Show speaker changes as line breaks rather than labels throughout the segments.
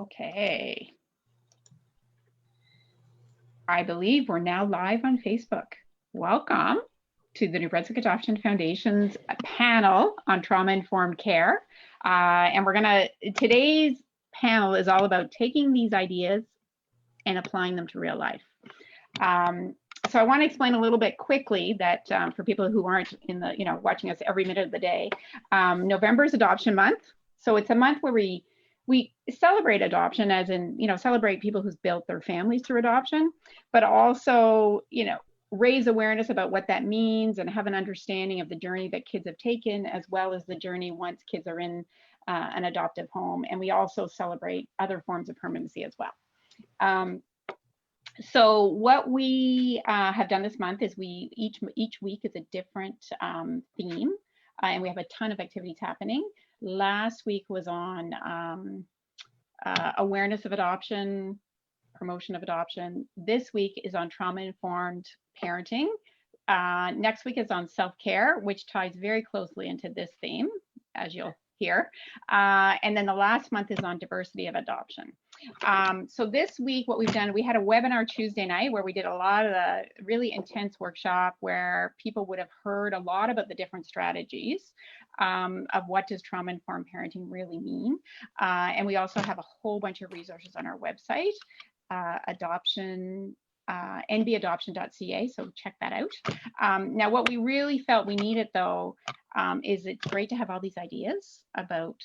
Okay. I believe we're now live on Facebook. Welcome to the New Brunswick Adoption Foundation's panel on trauma-informed care. Today's panel is all about taking these ideas and applying them to real life. So I want to explain a little bit quickly that for people who aren't in the, watching us every minute of the day, November is Adoption Month. So it's a month where we celebrate adoption, as in, celebrate people who've built their families through adoption, but also, raise awareness about what that means and have an understanding of the journey that kids have taken, as well as the journey once kids are in an adoptive home. And we also celebrate other forms of permanency as well. So what we have done this month is each week is a different theme, and we have a ton of activities happening. Last week was on awareness of adoption, promotion of adoption. This week is on trauma-informed parenting. Next week is on self-care, which ties very closely into this theme, as you'll hear. And then the last month is on diversity of adoption. So this week, what we've done, we had a webinar Tuesday night where we did a lot of the really intense workshop where people would have heard a lot about the different strategies of what does trauma-informed parenting really mean. And we also have a whole bunch of resources on our website, nbadoption.ca, so check that out. Now, what we really felt we needed, though, is it's great to have all these ideas about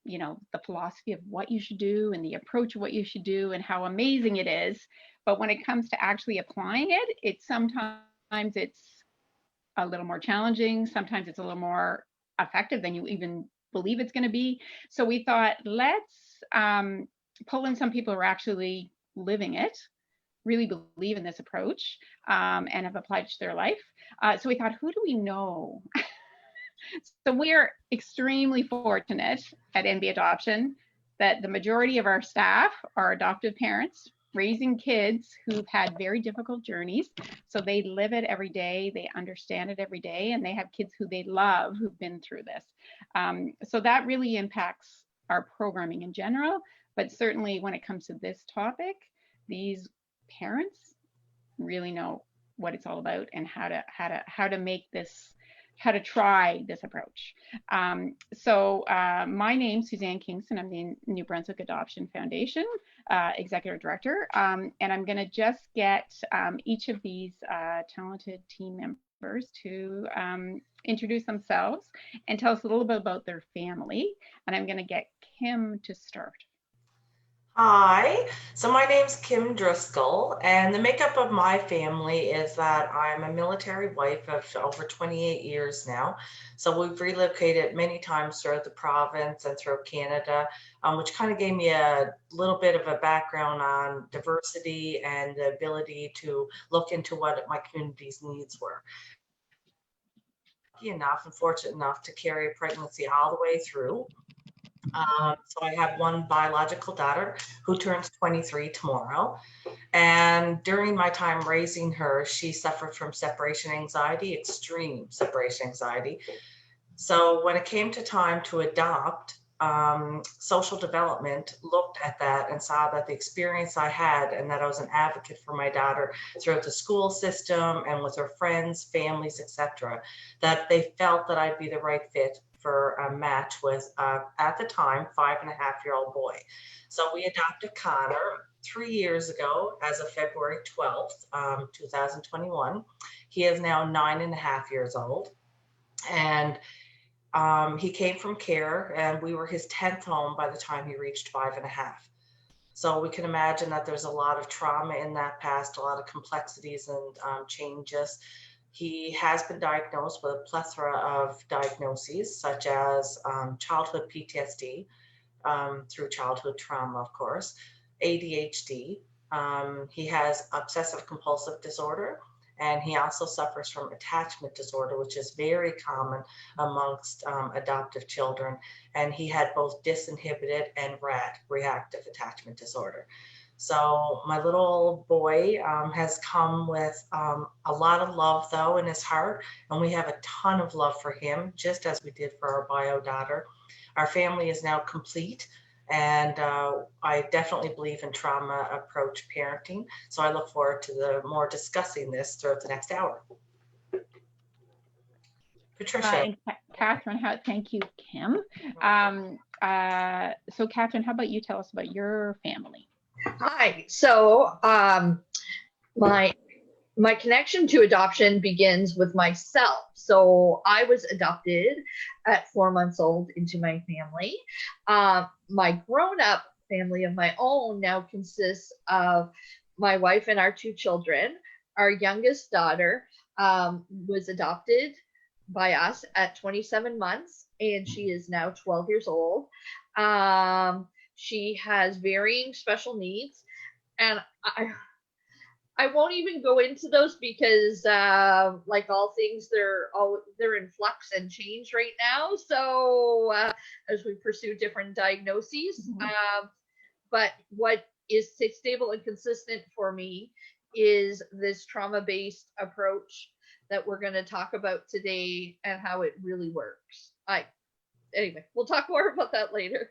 the philosophy of what you should do and the approach of what you should do and how amazing it is. But when it comes to actually applying it, sometimes it's a little more challenging. Sometimes it's a little more effective than you even believe it's going to be. So we thought, let's pull in some people who are actually living it, really believe in this approach, and have applied it to their life. So we thought, who do we know? So we're extremely fortunate at NB Adoption that the majority of our staff are adoptive parents raising kids who've had very difficult journeys. So they live it every day, they understand it every day, and they have kids who they love who've been through this. So that really impacts our programming in general, but certainly when it comes to this topic, these parents really know what it's all about and how to make this, how to try this approach. My name's Suzanne Kingston. I'm the New Brunswick Adoption Foundation Executive Director. And I'm going to just get each of these talented team members to introduce themselves and tell us a little bit about their family. And I'm going to get Kim to start.
Hi, so my name's Kim Driscoll, and the makeup of my family is that I'm a military wife of over 28 years now. So we've relocated many times throughout the province and throughout Canada, which kind of gave me a little bit of a background on diversity and the ability to look into what my community's needs were. Lucky enough and fortunate enough to carry a pregnancy all the way through. So I have one biological daughter who turns 23 tomorrow. And during my time raising her, she suffered from separation anxiety, extreme separation anxiety. So when it came to time to adopt, social development looked at that and saw that the experience I had and that I was an advocate for my daughter throughout the school system and with her friends, families, etc., that they felt that I'd be the right fit for a match with, at the time, 5.5-year-old boy. So we adopted Connor 3 years ago as of February 12th, 2021. He is now 9.5 years old. And he came from care, and we were his 10th home by the time he reached 5.5. So we can imagine that there's a lot of trauma in that past, a lot of complexities and changes. He has been diagnosed with a plethora of diagnoses, such as childhood PTSD, through childhood trauma, of course, ADHD. He has obsessive compulsive disorder, and he also suffers from attachment disorder, which is very common amongst adoptive children. And he had both disinhibited and RAD, reactive attachment disorder. So my little boy has come with a lot of love, though, in his heart, and we have a ton of love for him, just as we did for our bio daughter. Our family is now complete. And I definitely believe in trauma approach parenting. So I look forward to the more discussing this throughout the next hour. Patricia.
And Catherine, thank you, Kim. So Catherine, how about you tell us about your family?
Hi. So my connection to adoption begins with myself. So I was adopted at 4 months old into my family. My grown-up family of my own now consists of my wife and our 2 children. Our youngest daughter was adopted by us at 27 months, and she is now 12 years old. She has varying special needs, and I won't even go into those because, like all things, they're in flux and change right now. So as we pursue different diagnoses, but what is stable and consistent for me is this trauma-based approach that we're going to talk about today and how it really works. Anyway, we'll talk more about that later.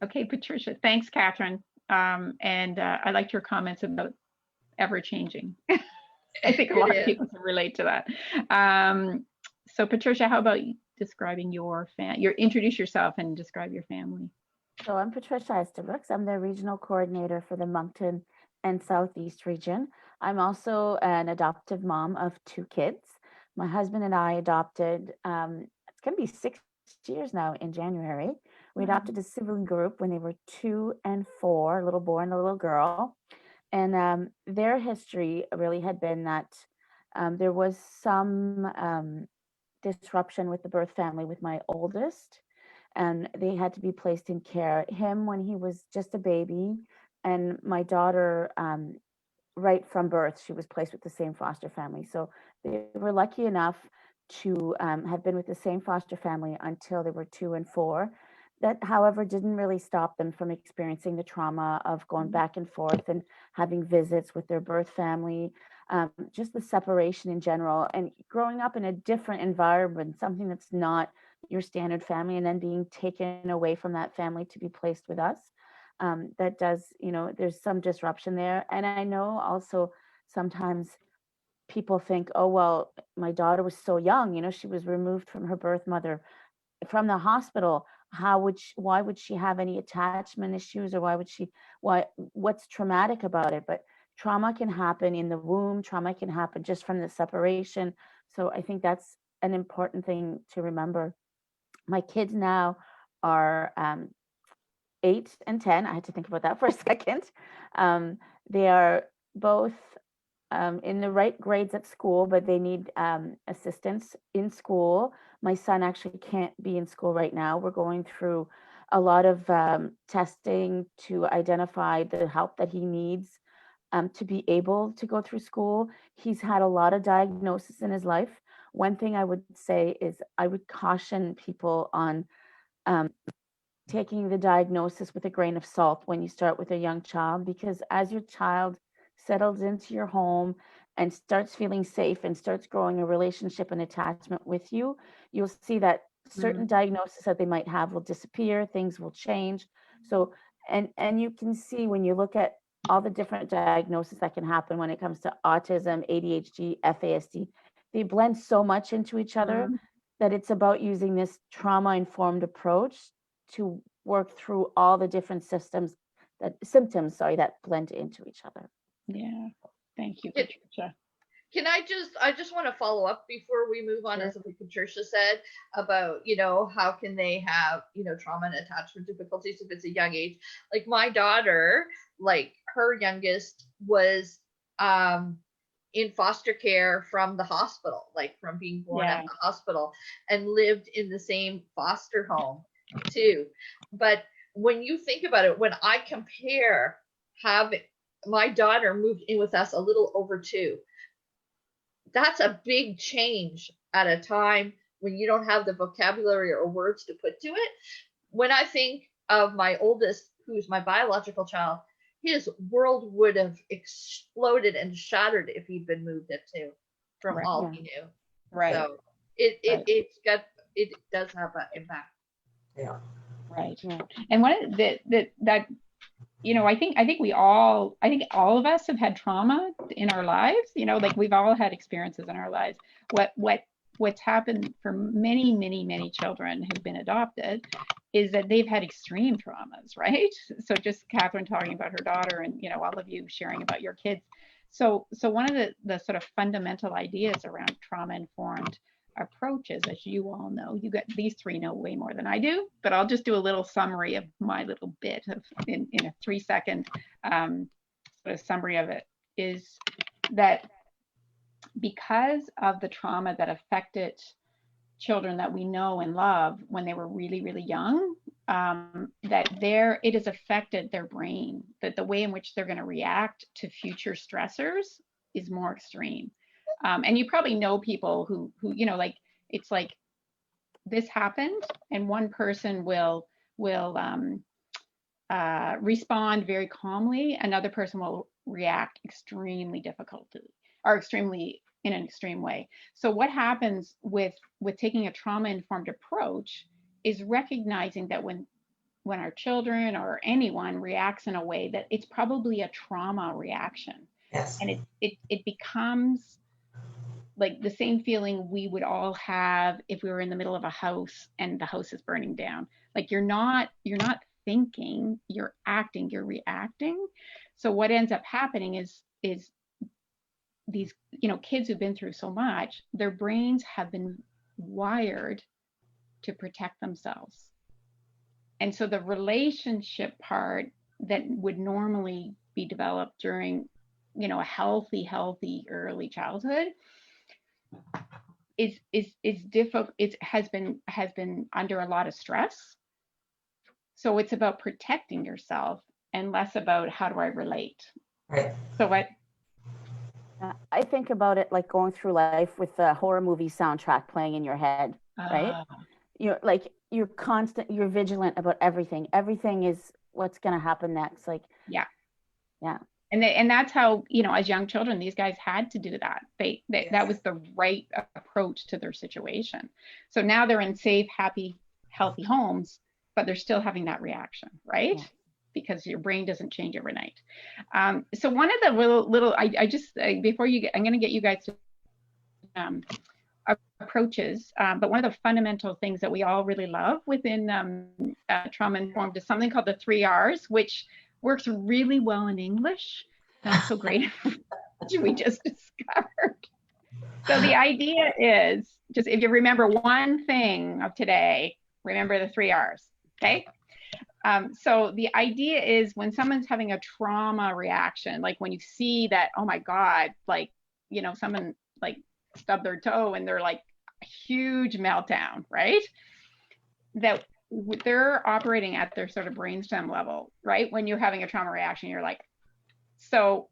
Okay, Patricia. Thanks, Catherine. And I liked your comments about ever-changing. I think a lot of people can relate to that. So Patricia, how about you describing introduce yourself and describe your family?
So I'm Patricia Estebrooks. I'm the regional coordinator for the Moncton and Southeast region. I'm also an adoptive mom of 2 kids. My husband and I adopted, it's going to be 6 years now in January. We adopted a sibling group when they were 2 and 4, a little boy and a little girl. And their history really had been that there was some disruption with the birth family with my oldest, and they had to be placed in care. Him when he was just a baby, and my daughter right from birth, she was placed with the same foster family. So they were lucky enough to have been with the same foster family until they were 2 and 4. That, however, didn't really stop them from experiencing the trauma of going back and forth and having visits with their birth family, just the separation in general, and growing up in a different environment, something that's not your standard family, and then being taken away from that family to be placed with us. That does, there's some disruption there. And I know also sometimes people think, oh, well, my daughter was so young, she was removed from her birth mother from the hospital. Why would she have any attachment issues, or what's traumatic about it? But trauma can happen in the womb. Trauma can happen just from the separation. So I think that's an important thing to remember. My kids now are 8 and 10. I had to think about that for a second. They are both in the right grades at school, but they need assistance in school. My son actually can't be in school right now. We're going through a lot of testing to identify the help that he needs to be able to go through school. He's had a lot of diagnoses in his life. One thing I would say is I would caution people on taking the diagnosis with a grain of salt when you start with a young child, because as your child settles into your home and starts feeling safe and starts growing a relationship and attachment with you, you'll see that certain diagnoses that they might have will disappear, things will change. So, and you can see when you look at all the different diagnoses that can happen when it comes to autism, ADHD, FASD, they blend so much into each other that it's about using this trauma-informed approach to work through all the different symptoms that blend into each other.
Yeah, thank you, Patricia.
Can I just want to follow up before we move on, as something Patricia said about, how can they have, trauma and attachment difficulties if it's a young age? Like my daughter, like her youngest was in foster care from the hospital, like from being born at the hospital, and lived in the same foster home too. But when you think about it, when I compare having my daughter moved in with us a little over 2, that's a big change at a time when you don't have the vocabulary or words to put to it. When I think of my oldest, who's my biological child, his world would have exploded and shattered if he'd been moved at 2 from all he knew.
Right.
So it does have an impact.
Yeah.
Right.
Yeah.
And one of that, you know, I think all of us have had trauma in our lives, you know, like we've all had experiences in our lives. What's happened for many children who've been adopted is that they've had extreme traumas, right? So just Catherine talking about her daughter, and you know, all of you sharing about your kids. So one of the sort of fundamental ideas around trauma informed approaches, as you all know, you got these three know way more than I do, but I'll just do a little summary of my little bit of in a 3-second sort of summary of it, is that because of the trauma that affected children that we know and love when they were really young, that it has affected their brain, that the way in which they're going to react to future stressors is more extreme. And you probably know people who you know, like it's like this happened and one person will respond very calmly, another person will react extremely difficultly or extremely in an extreme way. So what happens with taking a trauma informed approach is recognizing that when our children or anyone reacts in a way, that it's probably a trauma reaction.
Yes.
And it becomes like the same feeling we would all have if we were in the middle of a house and the house is burning down. Like you're not thinking, you're acting, you're reacting. So what ends up happening is these, you know, kids who've been through so much, their brains have been wired to protect themselves. And so the relationship part that would normally be developed during, you know, a healthy early childhood is difficult. It has been under a lot of stress. So it's about protecting yourself and less about how do I relate.
Right.
So what?
I think about it like going through life with the horror movie soundtrack playing in your head, right? You're like, you're vigilant about everything. Everything is what's going to happen next. Like,
yeah.
And
that's how, you know, as young children, these guys had to do that.
Yes.
That was the right approach to their situation. So now they're in safe, happy, healthy homes, but they're still having that reaction, right? Yeah. Because your brain doesn't change overnight. So one of the little I just, before you get, I'm going to get you guys to approaches, but one of the fundamental things that we all really love within trauma informed is something called the 3 R's, which works really well in English, not so great, which we just discovered. So the idea is just, if you remember one thing of today, remember the 3 R's, okay? So the idea is when someone's having a trauma reaction, like when you see that, oh my God, like, you know, someone like stubbed their toe and they're like a huge meltdown, right? That they're operating at their sort of brainstem level, right? When you're having a trauma reaction, you're like, so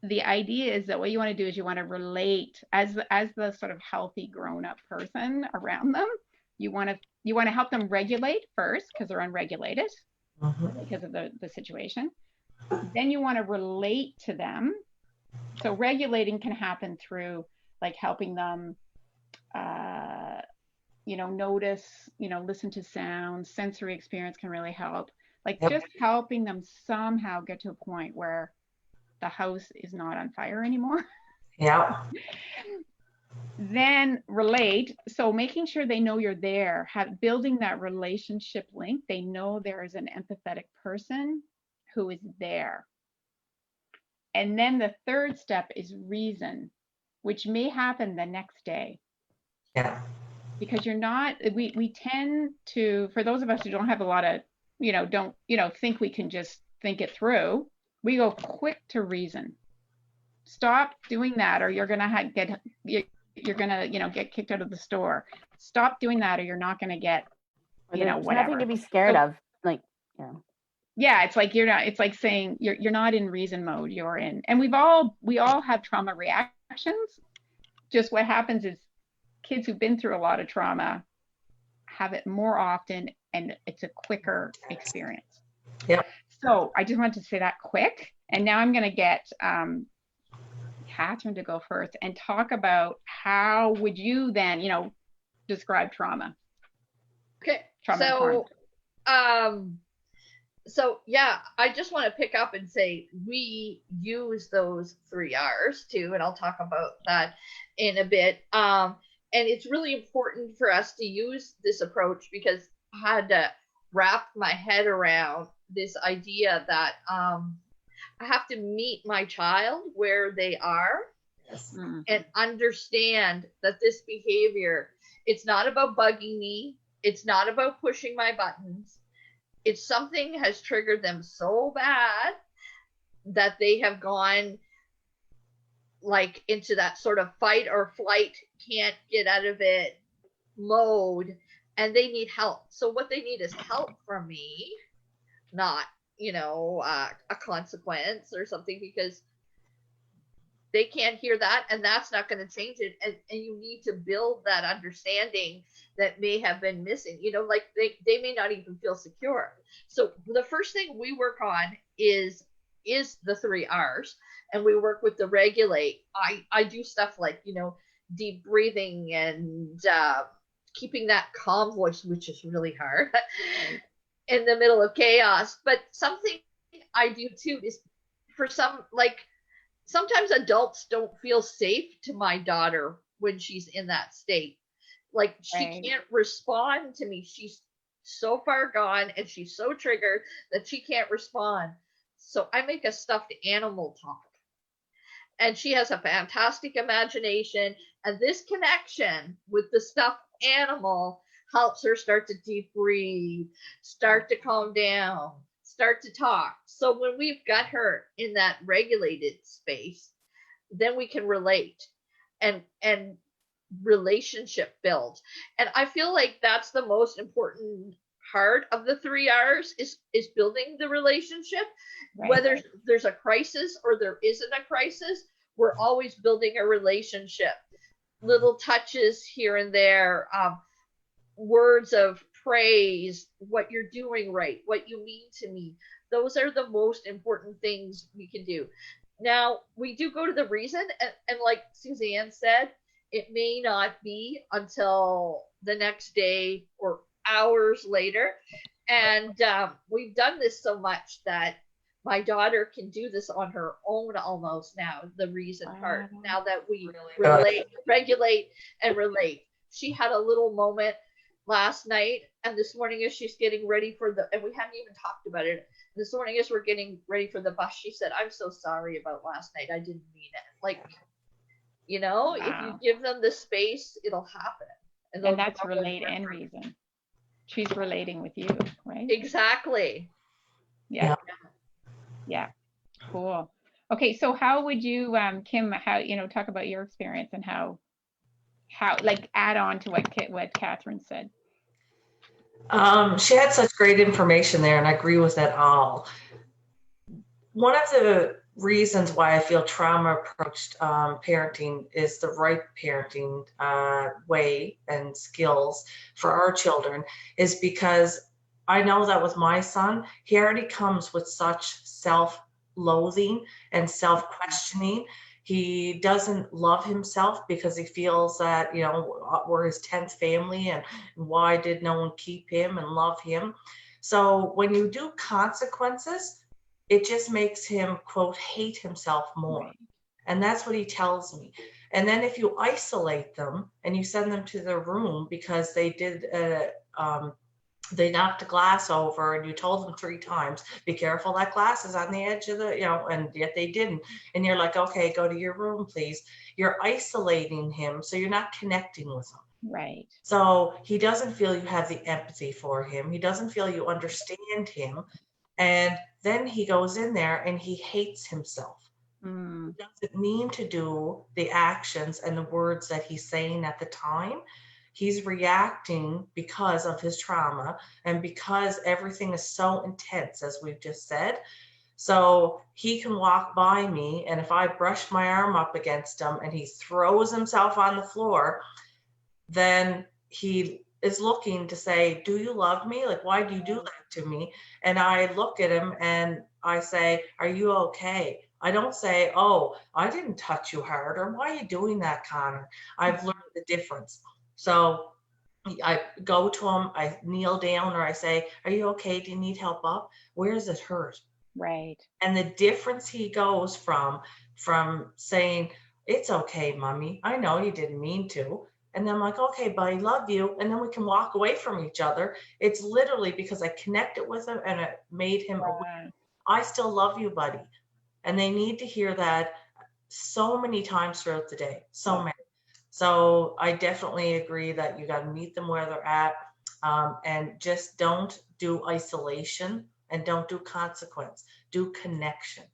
the idea is that what you want to do is you want to relate as the sort of healthy grown-up person around them. You want to help them regulate first because they're unregulated because of the situation. Then you want to relate to them. So regulating can happen through like helping them, you know, notice, you know, listen to sounds. Sensory experience can really help. Like just helping them somehow get to a point where the house is not on fire anymore.
Yeah.
Then relate. So making sure they know you're there, building that relationship link. They know there is an empathetic person who is there. And then the third step is reason, which may happen the next day.
Yeah.
Because you're not, we tend to, for those of us who don't have a lot of, you know, don't, you know, think we can just think it through, we go quick to reason. Stop doing that or you're going to you're going to, you know, get kicked out of the store. Stop doing that or you're not going to get, you know, whatever.
Nothing to be scared of, like, you know.
Yeah, it's like it's like saying you're not in reason mode, you're in. And we all have trauma reactions. Just what happens is kids who've been through a lot of trauma have it more often and it's a quicker experience.
Yeah.
So I just wanted to say that quick. And now I'm going to get Catherine to go first and talk about how would you then, you know, describe trauma.
Okay.
Trauma
so So yeah, I just want to pick up and say we use those 3 R's too, and I'll talk about that in a bit. And it's really important for us to use this approach because I had to wrap my head around this idea that I have to meet my child where they are and understand that this behavior, it's not about bugging me, it's not about pushing my buttons. It's something has triggered them so bad that they have gone like into that sort of fight or flight, can't get out of it mode, and they need help. So what they need is help from me, not, a consequence or something, because they can't hear that and that's not going to change it. And you need to build that understanding that may have been missing, like they may not even feel secure. So the first thing we work on is the 3 R's, and we work with the regulate. I do stuff like, deep breathing and keeping that calm voice, which is really hard in the middle of chaos. But something I do too is, for some, like, sometimes adults don't feel safe to my daughter when she's in that state. Like, she can't respond to me. She's so far gone and she's so triggered that she can't respond. So I make a stuffed animal talk. And she has a fantastic imagination. And this connection with the stuffed animal helps her start to deep breathe, start to calm down, start to talk. So when we've got her in that regulated space, then we can relate and relationship build. And I feel like that's the most important part of the 3 R's is building the relationship. Right. Whether there's a crisis or there isn't a crisis, we're always building a relationship. Little touches here and there, words of praise, what you're doing right, what you mean to me. Those are the most important things we can do. Now, we do go to the reason, and like Suzanne said, it may not be until the next day or hours later. And we've done this so much that my daughter can do this on her own almost now, the reason part, now that we regulate and relate. She had a little moment last night, and this morning as she's getting ready for and we hadn't even talked about it, this morning as we're getting ready for the bus, she said, "I'm so sorry about last night. I didn't mean it." Like, wow. If you give them the space, it'll happen.
And that's relate and reason. She's relating with you, right?
Exactly.
Yeah. Cool. Okay, so how would you, Kim, talk about your experience and how like add on to what Catherine said?
She had such great information there, and I agree with that all. One of the reasons why I feel trauma approached parenting is the right parenting way and skills for our children is because I know that with my son, he already comes with such self-loathing and self-questioning. He doesn't love himself because he feels that, we're his 10th family and why did no one keep him and love him? So when you do consequences, it just makes him, quote, hate himself more. Right. And that's what he tells me. And then if you isolate them and you send them to their room because they did they knocked a glass over and you told them 3 times, be careful, that glass is on the edge of the, and yet they didn't. And you're like, okay, go to your room, please. You're isolating him. So you're not connecting with him.
Right.
So he doesn't feel you have the empathy for him. He doesn't feel you understand him. And then he goes in there and he hates himself. He doesn't mean to do the actions and the words that he's saying at the time. He's reacting because of his trauma and because everything is so intense, as we've just said. So he can walk by me, and if I brush my arm up against him and he throws himself on the floor, then he is looking to say, do you love me? Like, why do you do that to me? And I look at him and I say, are you okay? I don't say, oh, I didn't touch you hard, or why are you doing that, Connor? I've learned the difference. So I go to him, I kneel down, or I say, "Are you okay? Do you need help up? Where does it hurt?"
Right.
And the difference he goes from saying, "It's okay, mommy. I know you didn't mean to." And then I'm like, "Okay, buddy, love you." And then we can walk away from each other. It's literally because I connected with him and it made him aware.
Wow.
I still love you, buddy. And they need to hear that so many times throughout the day. So
Yeah.
many. So I definitely agree that you got to meet them where they're at, and just don't do isolation and don't do consequence. Do connection.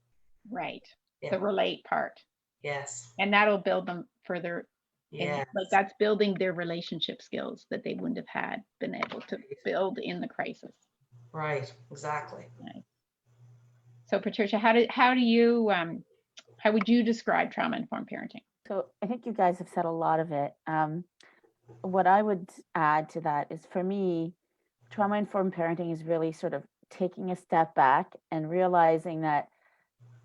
Right.
Yeah.
The relate part.
Yes.
And that'll build them further. And
Yes.
like that's building their relationship skills that they wouldn't have had been able to build in the crisis.
Right. Exactly.
Right. So Patricia, how would you describe trauma informed parenting?
So I think you guys have said a lot of it. What I would add to that is, for me, trauma informed parenting is really sort of taking a step back and realizing that,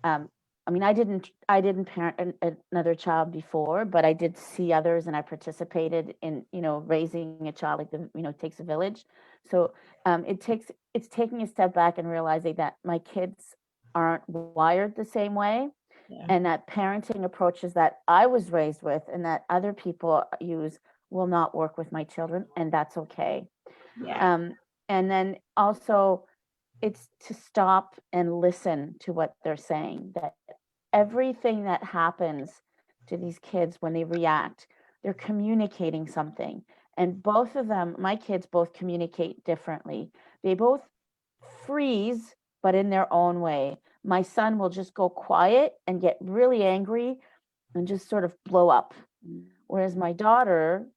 I mean, I didn't parent another child before, but I did see others, and I participated in, raising a child. Like, it takes a village. So it's taking a step back and realizing that my kids aren't wired the same way,
Yeah.
and that parenting approaches that I was raised with and that other people use will not work with my children, and that's okay.
Yeah.
And then also, it's to stop and listen to what they're saying, that everything that happens to these kids when they react, they're communicating something. And both of them, my kids both communicate differently. They both freeze, but in their own way. My son will just go quiet and get really angry and just sort of blow up. Whereas my daughter,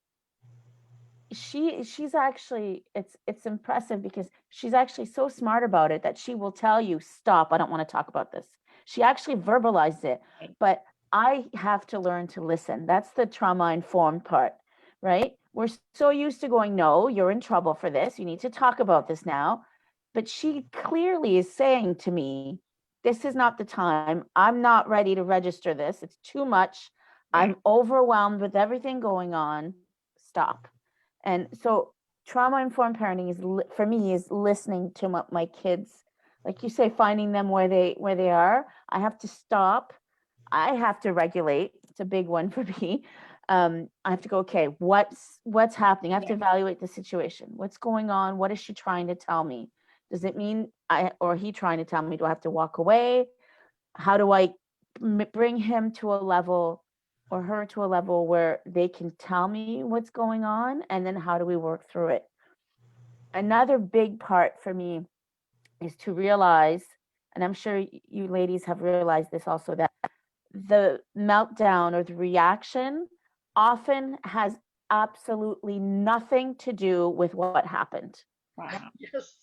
she's actually, it's impressive because she's actually so smart about it that she will tell you, "Stop, I don't want to talk about this." She actually verbalized it.
Right.
But I have to learn to listen. That's the trauma informed part, right? We're so used to going, "No, you're in trouble for this, you need to talk about this now." But she clearly is saying to me, "This is not the time, I'm not ready to register this, it's too much, I'm overwhelmed with everything going on, stop." And so trauma informed parenting is, for me, is listening to what my kids, like you say, finding them where they are. I have to stop. I have to regulate. It's a big one for me. I have to go, okay, what's happening? I have to evaluate the situation. What's going on? What is she trying to tell me? Does it mean or he trying to tell me, do I have to walk away? How do I bring him to a level or her to a level where they can tell me what's going on? And then how do we work through it? Another big part for me is to realize, and I'm sure you ladies have realized this also, that the meltdown or the reaction often has absolutely nothing to do with what happened.
Wow.
Yes.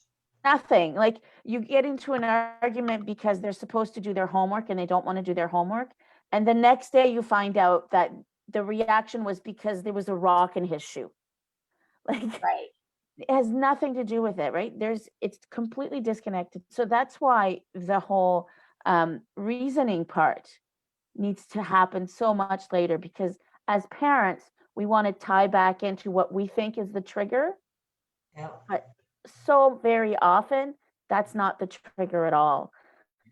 Nothing. Like, you get into an argument because they're supposed to do their homework and they don't want to do their homework. And the next day you find out that the reaction was because there was a rock in his shoe. Like,
Right.
it has nothing to do with it, right? It's completely disconnected. So that's why the whole reasoning part needs to happen so much later, because as parents, we want to tie back into what we think is the trigger.
Yeah.
But so very often, that's not the trigger at all.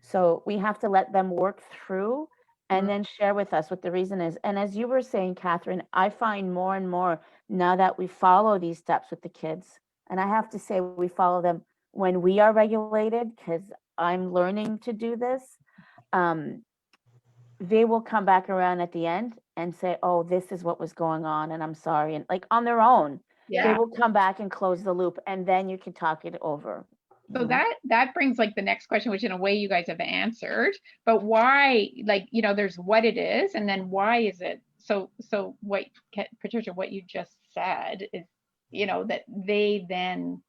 So we have to let them work through and then share with us what the reason is. And as you were saying, Catherine, I find more and more now that we follow these steps with the kids, and I have to say we follow them when we are regulated, because I'm learning to do this. They will come back around at the end and say, "Oh, this is what was going on, and I'm sorry," and like on their own. They
Yeah.
will come back and close the loop, and then you can talk it over.
So that brings like the next question, which in a way you guys have answered, but why, like, there's what it is, and then why is it? So what, Patricia, what you just said is, that they then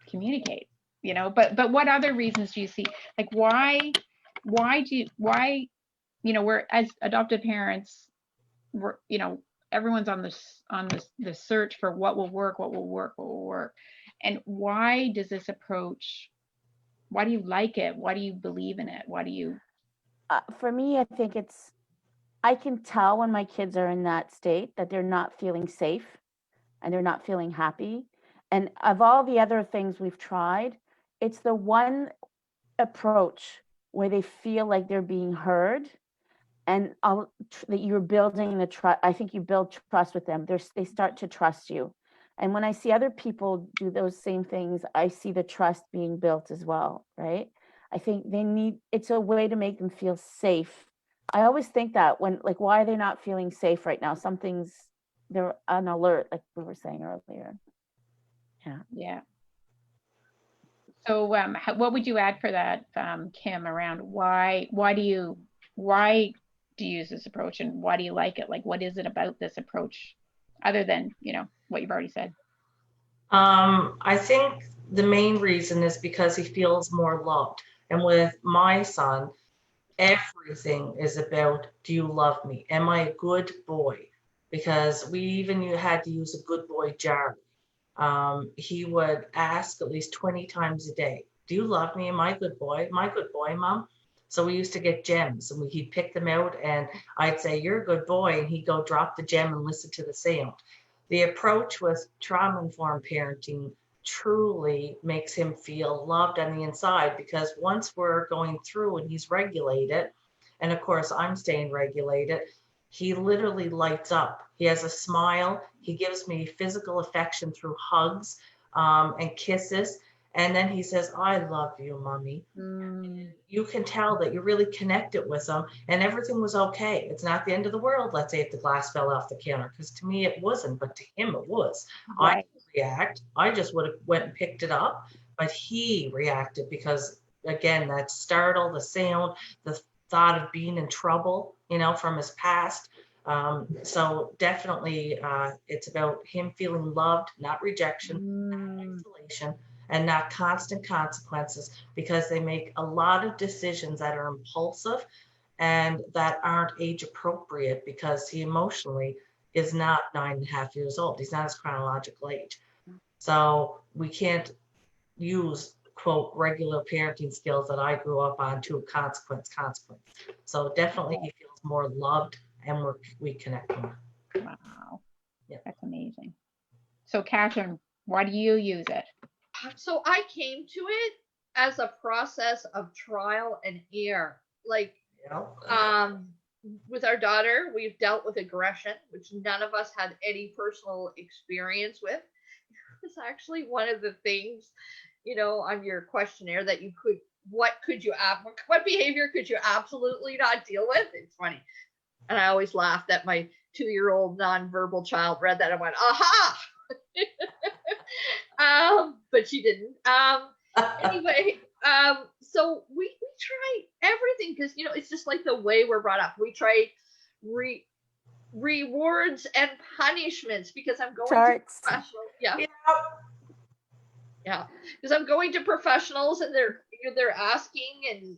communicate, but what other reasons do you see? Like, why, we're, as adoptive parents, we're, everyone's on the search for what will work, what will work, what will work. And why does this approach, why do you like it? Why do you believe in it? Why do you?
For me, I think I can tell when my kids are in that state that they're not feeling safe. and they're not feeling happy. And of all the other things we've tried, it's the one approach where they feel like they're being heard, and that you're building the trust. I think you build trust with them. They start to trust you. And when I see other people do those same things, I see the trust being built as well, right? I think it's a way to make them feel safe. I always think that when, like, why are they not feeling safe right now? They're on alert, like we were saying earlier. Yeah.
Yeah. So what would you add for that, Kim, around why do you use this approach, and why do you like it? Like, what is it about this approach other than, what you've already said?
I think the main reason is because he feels more loved. And with my son, everything is about, do you love me? Am I a good boy? Because we even had to use a good boy jar. He would ask at least 20 times a day, do you love me? Am I a good boy? Am I a good boy, Mom? So we used to get gems, and he'd pick them out, and I'd say, you're a good boy. And he'd go drop the gem and listen to the sound. The approach with trauma-informed parenting truly makes him feel loved on the inside, because once we're going through and he's regulated, and of course I'm staying regulated, he literally lights up. He has a smile. He gives me physical affection through hugs and kisses. And then he says, I love you, Mommy. You can tell that you're really connected with him, and everything was okay. It's not the end of the world, let's say, if the glass fell off the counter, because to me it wasn't, but to him it was. Right. I didn't react. I just would have went and picked it up, but he reacted because, again, that startle, the sound, the thought of being in trouble, from his past. So definitely it's about him feeling loved, not rejection, not isolation, and not constant consequences, because they make a lot of decisions that are impulsive and that aren't age appropriate, because he emotionally is not 9.5 years old. He's not his chronological age. So we can't use, quote, regular parenting skills that I grew up on to consequence. So definitely he feels more loved, and we connect more.
Wow. Yeah. That's amazing. So Catherine, why do you use it?
So I came to it as a process of trial and error. Like, with our daughter, we've dealt with aggression, which none of us had any personal experience with. It's actually one of the things, on your questionnaire that what behavior could you absolutely not deal with? It's funny. And I always laughed that my 2-year-old nonverbal child read that and went, aha! But she didn't. Anyway, so we try everything, because it's just like the way we're brought up. We try rewards and punishments, because I'm going to professional. Yeah, because I'm going to professionals, and they're asking, and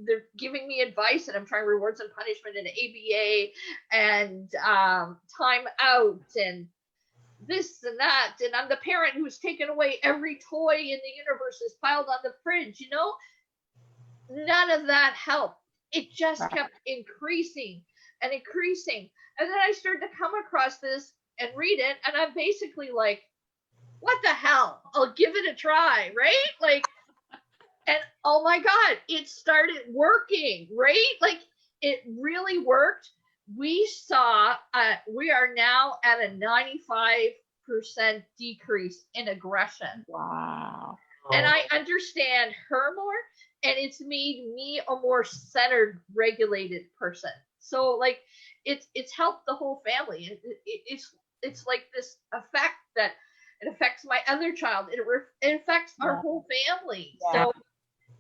they're giving me advice, and I'm trying rewards and punishment and ABA and time out and this and that, and I'm the parent who's taken away every toy in the universe is piled on the fridge. None of that helped. It just kept increasing and increasing. And then I started to come across this and read it, and I'm basically like, what the hell? I'll give it a try, right? Like, and oh my God, it started working, right? Like, it really worked. We saw, we are now at a 95% decrease in aggression.
Wow.
And I understand her more, and it's made me a more centered, regulated person. So, like, it's helped the whole family. It's like this effect that it affects my other child. It affects our whole family. Yeah. So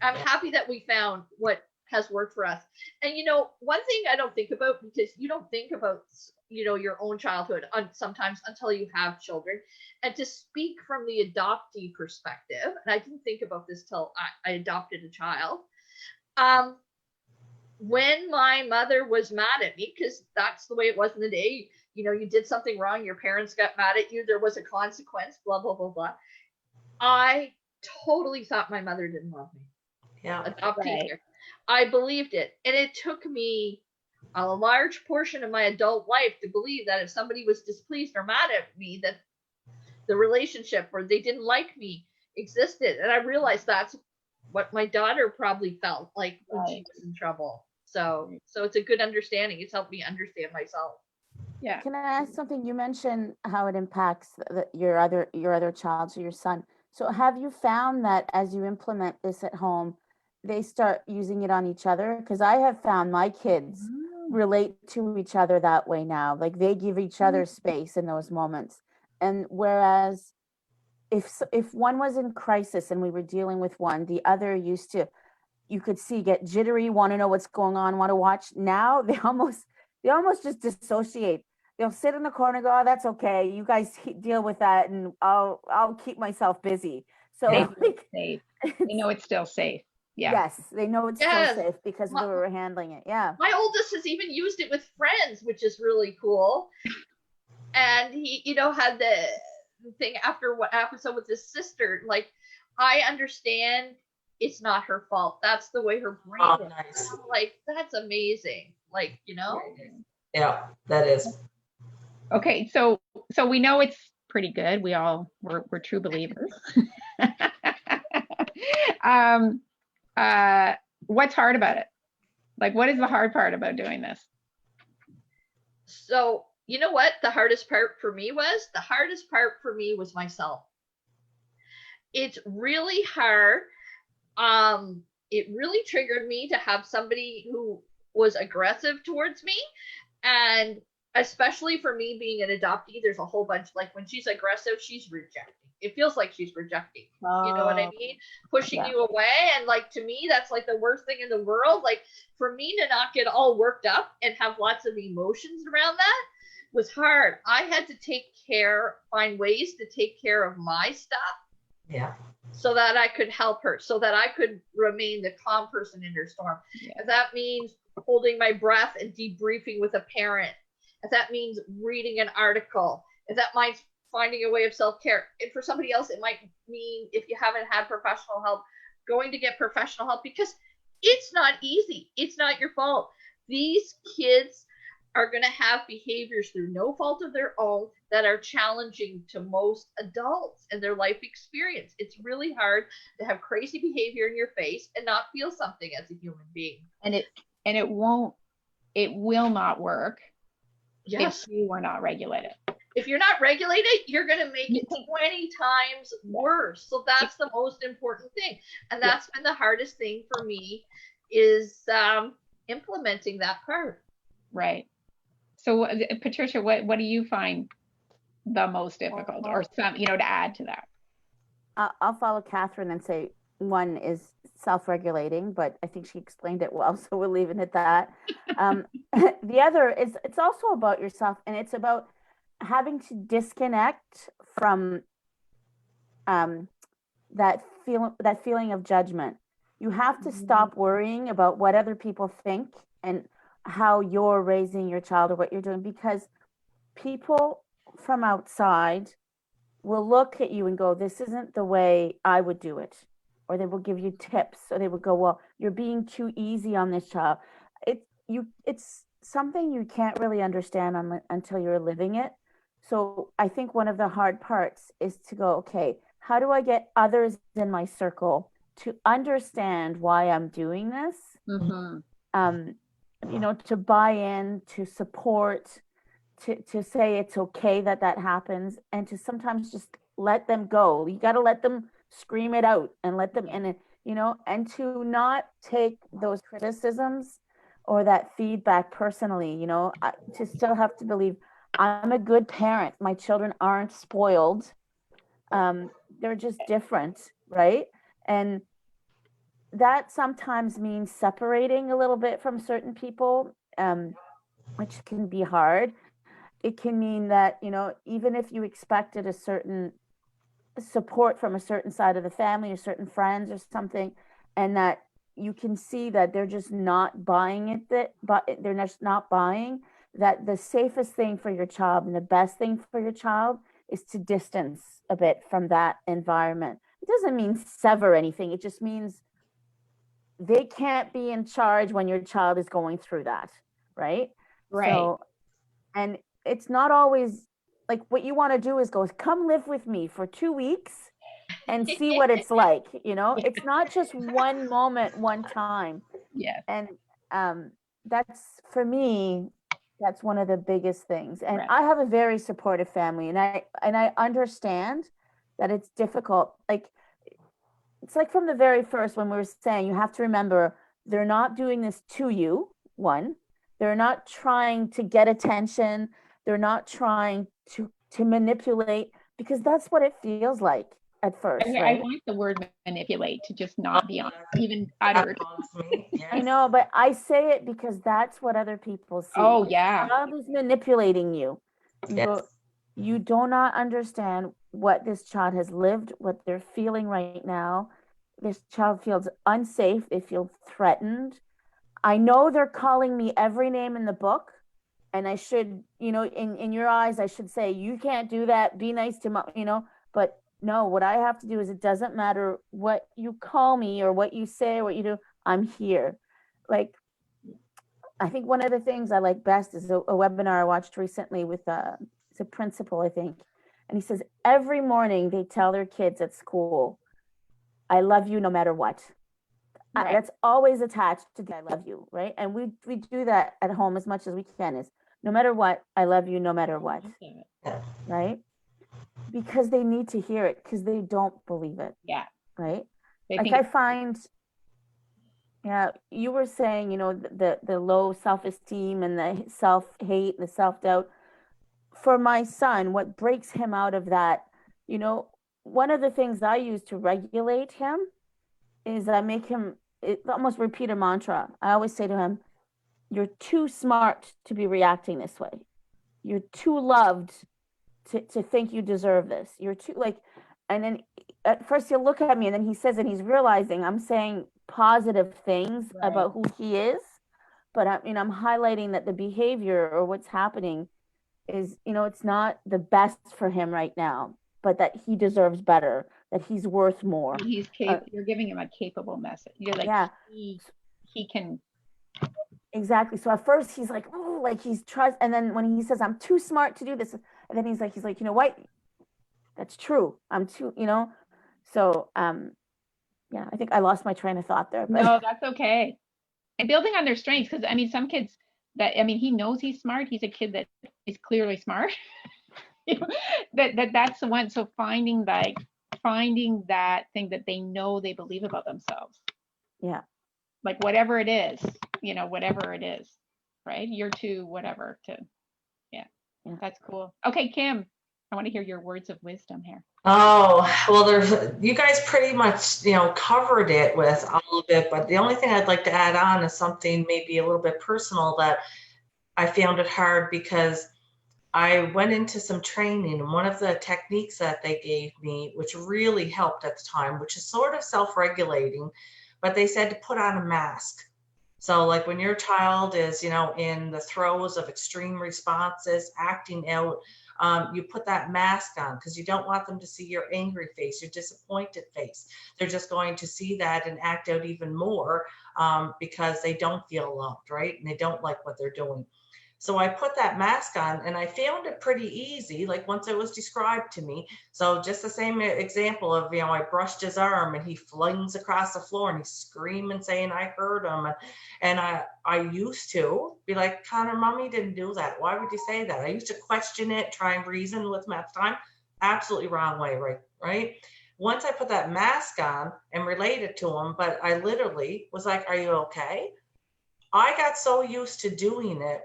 I'm happy that we found what has worked for us. And one thing I don't think about, because you don't think about your own childhood sometimes until you have children, and to speak from the adoptee perspective, and I didn't think about this till I adopted a child, when my mother was mad at me, because that's the way it was in the day, you did something wrong, your parents got mad at you, there was a consequence, blah blah blah blah, I totally thought my mother didn't love me. Adoptee. I believed it. And it took me a large portion of my adult life to believe that if somebody was displeased or mad at me, that the relationship or they didn't like me existed. And I realized that's what my daughter probably felt like when she was in trouble. So it's a good understanding. It's helped me understand myself.
Yeah.
Can I ask something? You mentioned how it impacts your other child, so your son. So have you found that as you implement this at home, they start using it on each other? Because I have found my kids relate to each other that way now. Like they give each other space in those moments. And whereas if one was in crisis and we were dealing with one, the other used to, you could see, get jittery, want to know what's going on, want to watch. Now they almost just dissociate. They'll sit in the corner and go, oh, that's okay, you guys deal with that, and I'll keep myself busy. So
They
like,
feel safe. They know it's still safe. Yeah.
yes, they know it's
Yes.
still safe because of the way we're handling it. Yeah.
My oldest has even used it with friends, which is really cool. And he, had the thing after what episode with his sister. Like, I understand it's not her fault. That's the way her brain
Oh,
is.
nice.
I'm like, that's amazing. Like,
Yeah, that is.
Okay, so we know it's pretty good. We're true believers. What's hard about it? Like, what is the hard part about doing this?
So, you know what the hardest part for me was? The hardest part for me was myself. It's really hard. It really triggered me to have somebody who was aggressive towards me. And especially for me being an adoptee, there's a whole bunch, like when she's aggressive, she's rejecting. It feels like she's rejecting. You know what I mean? Pushing you away. And like, to me, that's like the worst thing in the world. Like, for me to not get all worked up and have lots of emotions around that was hard. I had to find ways to take care of my stuff.
Yeah.
So that I could help her, so that I could remain the calm person in her storm.
Yeah.
If that means holding my breath and debriefing with a parent, if that means reading an article, if that means finding a way of self-care. And for somebody else, it might mean, if you haven't had professional help, going to get professional help, because it's not easy. It's not your fault. These kids are going to have behaviors through no fault of their own that are challenging to most adults and their life experience. It's really hard to have crazy behavior in your face and not feel something as a human being.
And it will not work.
Yes.
If you are not regulated.
If you're not regulated, you're going to make it 20 times worse. So that's the most important thing. And that's been the hardest thing for me, is implementing that part.
Right. So Patricia, what do you find the most difficult, or some, to add to that?
I'll follow Catherine and say one is self-regulating, but I think she explained it well, so we'll leave it at that. The other is, it's also about yourself, and it's about having to disconnect from that feeling of judgment. You have to stop worrying about what other people think and how you're raising your child or what you're doing, because people from outside will look at you and go, this isn't the way I would do it. Or they will give you tips, or they will go, well, you're being too easy on this child. It's something you can't really understand until you're living it. So I think one of the hard parts is to go, okay, how do I get others in my circle to understand why I'm doing this? To buy in, to support, to say it's okay that happens, and to sometimes just let them go. You got to let them scream it out and let them in it, and to not take those criticisms or that feedback personally, to still have to believe I'm a good parent. My children aren't spoiled. They're just different, right? And that sometimes means separating a little bit from certain people, which can be hard. It can mean that, even if you expected a certain support from a certain side of the family or certain friends or something, and that you can see that they're just not buying it, but they're just not buying that, the safest thing for your child and the best thing for your child is to distance a bit from that environment. It doesn't mean sever anything. It just means they can't be in charge when your child is going through that, right?
Right.
So, and it's not always like what you want to do is go, come live with me for 2 weeks and see what it's like. It's not just one moment, one time.
Yes.
And that's, for me, that's one of the biggest things. And
Right.
I have a very supportive family, and I understand that it's difficult. Like, it's like from the very first, when we were saying, you have to remember, they're not doing this to you. One, they're not trying to get attention. They're not trying to manipulate, because that's what it feels like at first,
I
right?
want the word manipulate to just
Oh,
not be on, even
that
uttered.
bugs me.
I
Yes.
know, but I say it because that's what other people see.
Oh,
If
yeah.
child is manipulating you. You
Yes.
go, you do not understand what this child has lived, what they're feeling right now. This child feels unsafe. They feel threatened. I know they're calling me every name in the book, and I should, in your eyes, I should say, you can't do that. Be nice to mom, but no, what I have to do is, it doesn't matter what you call me or what you say or what you do. I'm here. Like, I think one of the things I like best is a webinar I watched recently with it's a principal, I think. And he says every morning they tell their kids at school, I love you no matter what.
Right.
That's always attached to the I love you, right? And we do that at home as much as we can, is no matter what, I love you no matter what,
Yeah.
right? Because they need to hear it, because they don't believe it,
Yeah.
right?
They
Like,
think
I find, yeah, you were saying, the low self-esteem and the self-hate, the self-doubt. For my son, what breaks him out of that, one of the things I use to regulate him is I make him almost repeat a mantra. I always say to him, you're too smart to be reacting this way. You're too loved to think you deserve this. You're too, like, and then at first he'll look at me, and then he says, and he's realizing I'm saying positive things
Right.
about who he is, but I'm highlighting that the behavior or what's happening is, it's not the best for him right now, but that he deserves better, that he's worth more.
you're giving him a capable message. You're like,
Yeah,
he can.
exactly. So at first he's like, oh, like he's trust, and then when he says, I'm too smart to do this, and then he's like, you know what? That's true. I'm too, So yeah, I think I lost my train of thought there. But
No, that's okay. And building on their strengths, because some kids he knows he's smart. He's a kid that is clearly smart. That's the one. So finding that thing that they know they believe about themselves.
Yeah.
Like whatever it is, right? You're too whatever to, yeah. That's cool. Okay, Kim, I want to hear your words of wisdom here.
Oh, well, you guys pretty much, covered it with all of it, but the only thing I'd like to add on is something maybe a little bit personal, that I found it hard because I went into some training, and one of the techniques that they gave me, which really helped at the time, which is sort of self-regulating, but they said to put on a mask. So like when your child is, in the throes of extreme responses, acting out, you put that mask on, because you don't want them to see your angry face, your disappointed face. They're just going to see that and act out even more, because they don't feel loved, right? And they don't like what they're doing. So I put that mask on, and I found it pretty easy, like once it was described to me. So just the same example of, I brushed his arm and he flings across the floor and he's screaming saying I hurt him. And I used to be like, Connor, mommy didn't do that. Why would you say that? I used to question it, try and reason with him at the time. Absolutely wrong way, right? Once I put that mask on and related to him, but I literally was like, are you okay? I got so used to doing it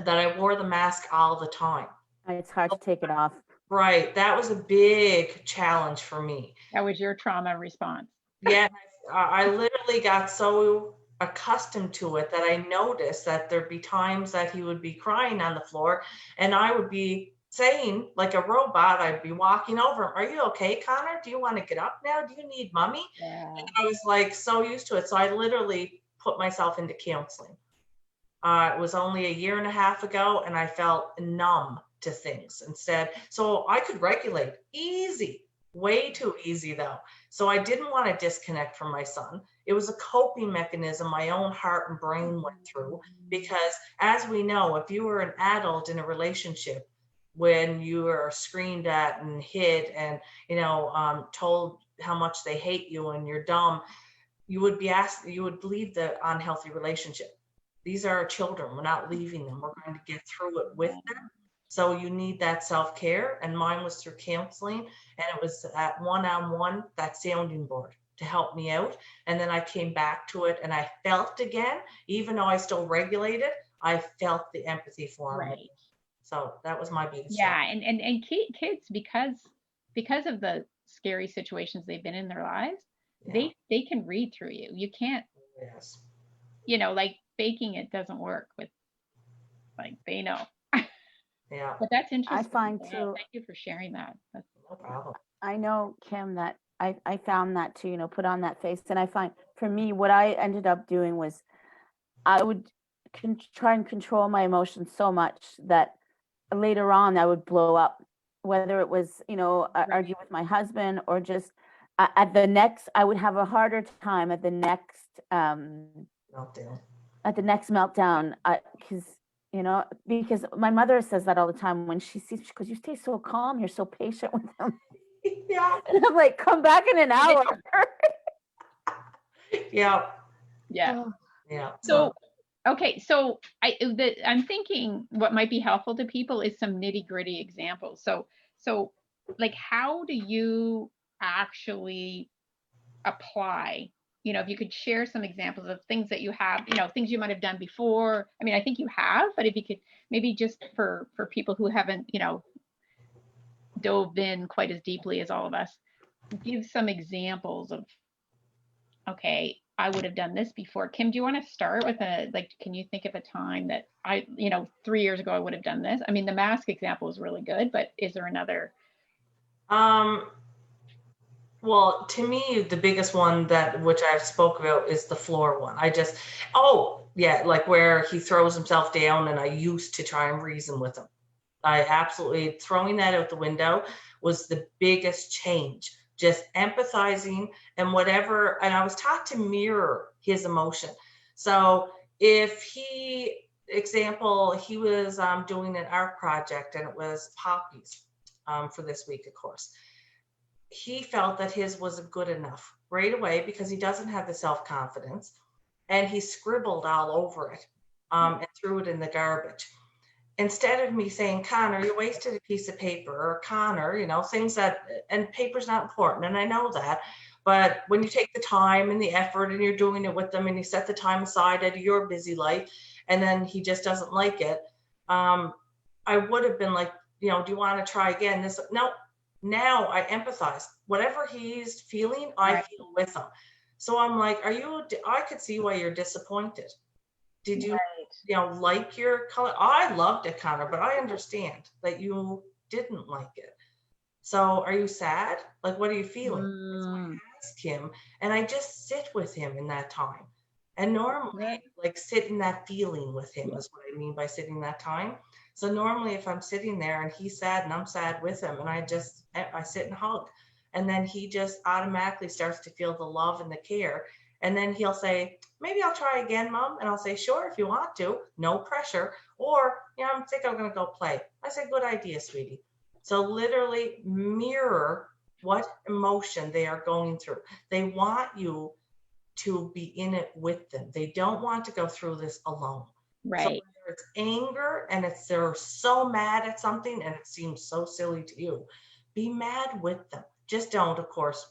that I wore the mask all the time.
It's hard to take it off.
Right. That was a big challenge for me.
That was your trauma response.
Yeah. I literally got so accustomed to it that I noticed that there'd be times that he would be crying on the floor, and I would be saying like a robot, I'd be walking over him. Are you okay, Connor? Do you want to get up now? Do you need mommy?
Yeah.
And I was like so used to it. So I literally put myself into counseling. It was only a year and a half ago, and I felt numb to things instead. So I could regulate easy, way too easy though. So I didn't want to disconnect from my son. It was a coping mechanism my own heart and brain went through, because as we know, if you were an adult in a relationship, when you are screamed at and hit and, told how much they hate you and you're dumb, you would leave the unhealthy relationship. These are our children. We're not leaving them. We're going to get through it with them. So you need that self-care. And mine was through counseling. And it was at one-on-one, that sounding board to help me out. And then I came back to it and I felt again, even though I still regulated, I felt the empathy for them.
Right.
So that was my biggest
challenge. And kids, because of the scary situations they've been in their lives, they can read through you. You can't, like faking it doesn't work with, like, they know.
Yeah.
But that's interesting.
I find too.
Thank you for sharing that. That's
no problem.
I know, Kim, that I found that too, put on that face. And I find for me, what I ended up doing was I would try and control my emotions so much that later on I would blow up, whether it was, argue with my husband or just I would have a harder time at the next
Meltdown.
Meltdown, because my mother says that all the time when she sees, because you stay so calm, you're so patient with them.
Yeah.
And I'm like, come back in an hour.
Yeah.
Yeah.
Yeah.
So, okay. So I'm thinking what might be helpful to people is some nitty gritty examples. So like, how do you actually apply, if you could share some examples of things that you have, things you might have done before. I mean, I think you have, but if you could maybe just for people who haven't, dove in quite as deeply as all of us, give some examples of, okay, I would have done this before. Kim, do you want to start with can you think of a time that 3 years ago I would have done this? I mean, the mask example is really good, but is there another?
Well, to me, the biggest one which I've spoke about is the floor one. Like where he throws himself down, and I used to try and reason with him. I absolutely, throwing that out the window was the biggest change. Just empathizing and whatever. And I was taught to mirror his emotion. So if he was doing an art project and it was poppies for this week, of course. He felt that his wasn't good enough right away because he doesn't have the self-confidence, and he scribbled all over it and threw it in the garbage. Instead of me saying, Connor, you wasted a piece of paper, or Connor, things that, and paper's not important, and I know that, but when you take the time and the effort and you're doing it with them and you set the time aside out of your busy life, and then he just doesn't like it, I would have been like, do you want to try again? No. Now I empathize. Whatever he's feeling, I feel with him. So I'm like, I could see why you're disappointed. Did you, like your color? I loved it, Connor, but I understand that you didn't like it. So are you sad? Like, what are you feeling? So I ask him, and I just sit with him in that time. And normally, sit in that feeling with him is what I mean by sitting that time. So normally if I'm sitting there and he's sad and I'm sad with him, and I sit and hug, and then he just automatically starts to feel the love and the care. And then he'll say, maybe I'll try again, Mom. And I'll say, sure, if you want to, no pressure. Or, I think I'm going to go play. I say, good idea, sweetie. So literally mirror what emotion they are going through. They want you to be in it with them. They don't want to go through this alone.
Right.
So whether it's anger and they're so mad at something and it seems so silly to you, be mad with them. Just don't, of course,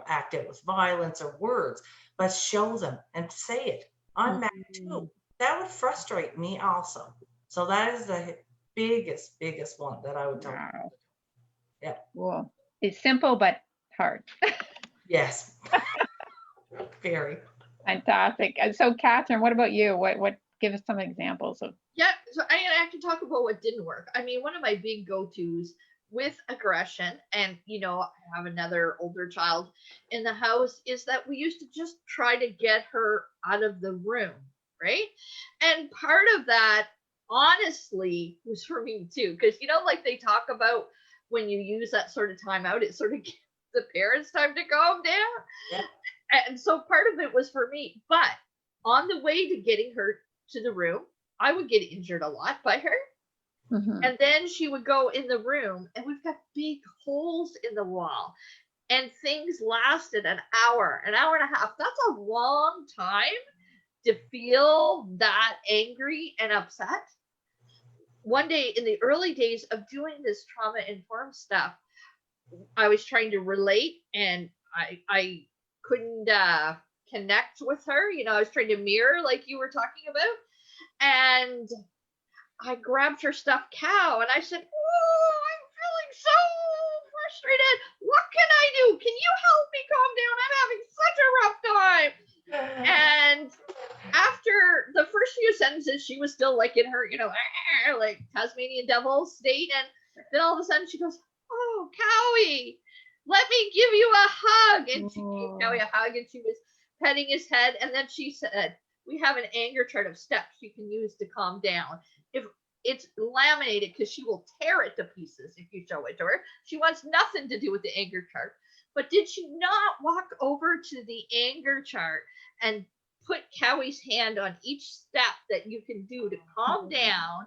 act it with violence or words, but show them and say it. I'm mad too. That would frustrate me also. So that is the biggest one that I would tell you. Yeah.
Cool. It's simple but hard.
Yes. Very.
Fantastic. So Catherine, what about you? What give us some examples of?
Yeah, so I can talk about what didn't work. I mean, one of my big go-tos with aggression, and I have another older child in the house, is that we used to just try to get her out of the room, right? And part of that, honestly, was for me too, because like they talk about when you use that sort of timeout, it sort of gives the parents time to calm down. Yeah. And so part of it was for me. But on the way to getting her to the room, I would get injured a lot by her.
Mhm.
And then she would go in the room, and we've got big holes in the wall, and things lasted an hour and a half. That's a long time to feel that angry and upset. One day in the early days of doing this trauma informed stuff, I was trying to relate, and I couldn't connect with her. You know, I was trying to mirror like you were talking about, and I grabbed her stuffed cow and I said, "Oh, I'm feeling so frustrated. What can I do? Can you help me calm down? I'm having such a rough time." And after the first few sentences, she was still like in her, you know, like Tasmanian devil state. And then all of a sudden she goes, "Oh, Cowie, let me give you a hug." And she gave Cowie a hug, and she was petting his head. And then she said, "We have an anger chart of steps you can use to calm down. If it's laminated, because she will tear it to pieces if you show it to her. She wants nothing to do with the anger chart." But did she not walk over to the anger chart and put Cowie's hand on each step that you can do to calm down?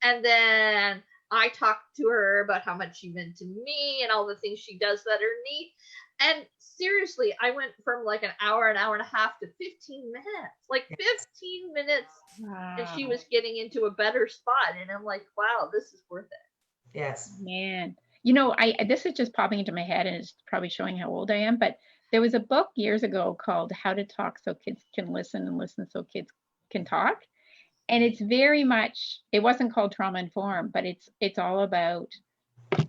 And then I talked to her about how much she meant to me and all the things she does that are neat. And seriously, I went from like an hour and a half to 15 minutes, like 15 minutes.
Wow.
And she was getting into a better spot. And I'm like, wow, this is worth it.
Yes.
Man, you know, this is just popping into my head, and it's probably showing how old I am, but there was a book years ago called How to Talk So Kids Can Listen and Listen So Kids Can Talk. And it's very much, it wasn't called trauma informed, but it's all about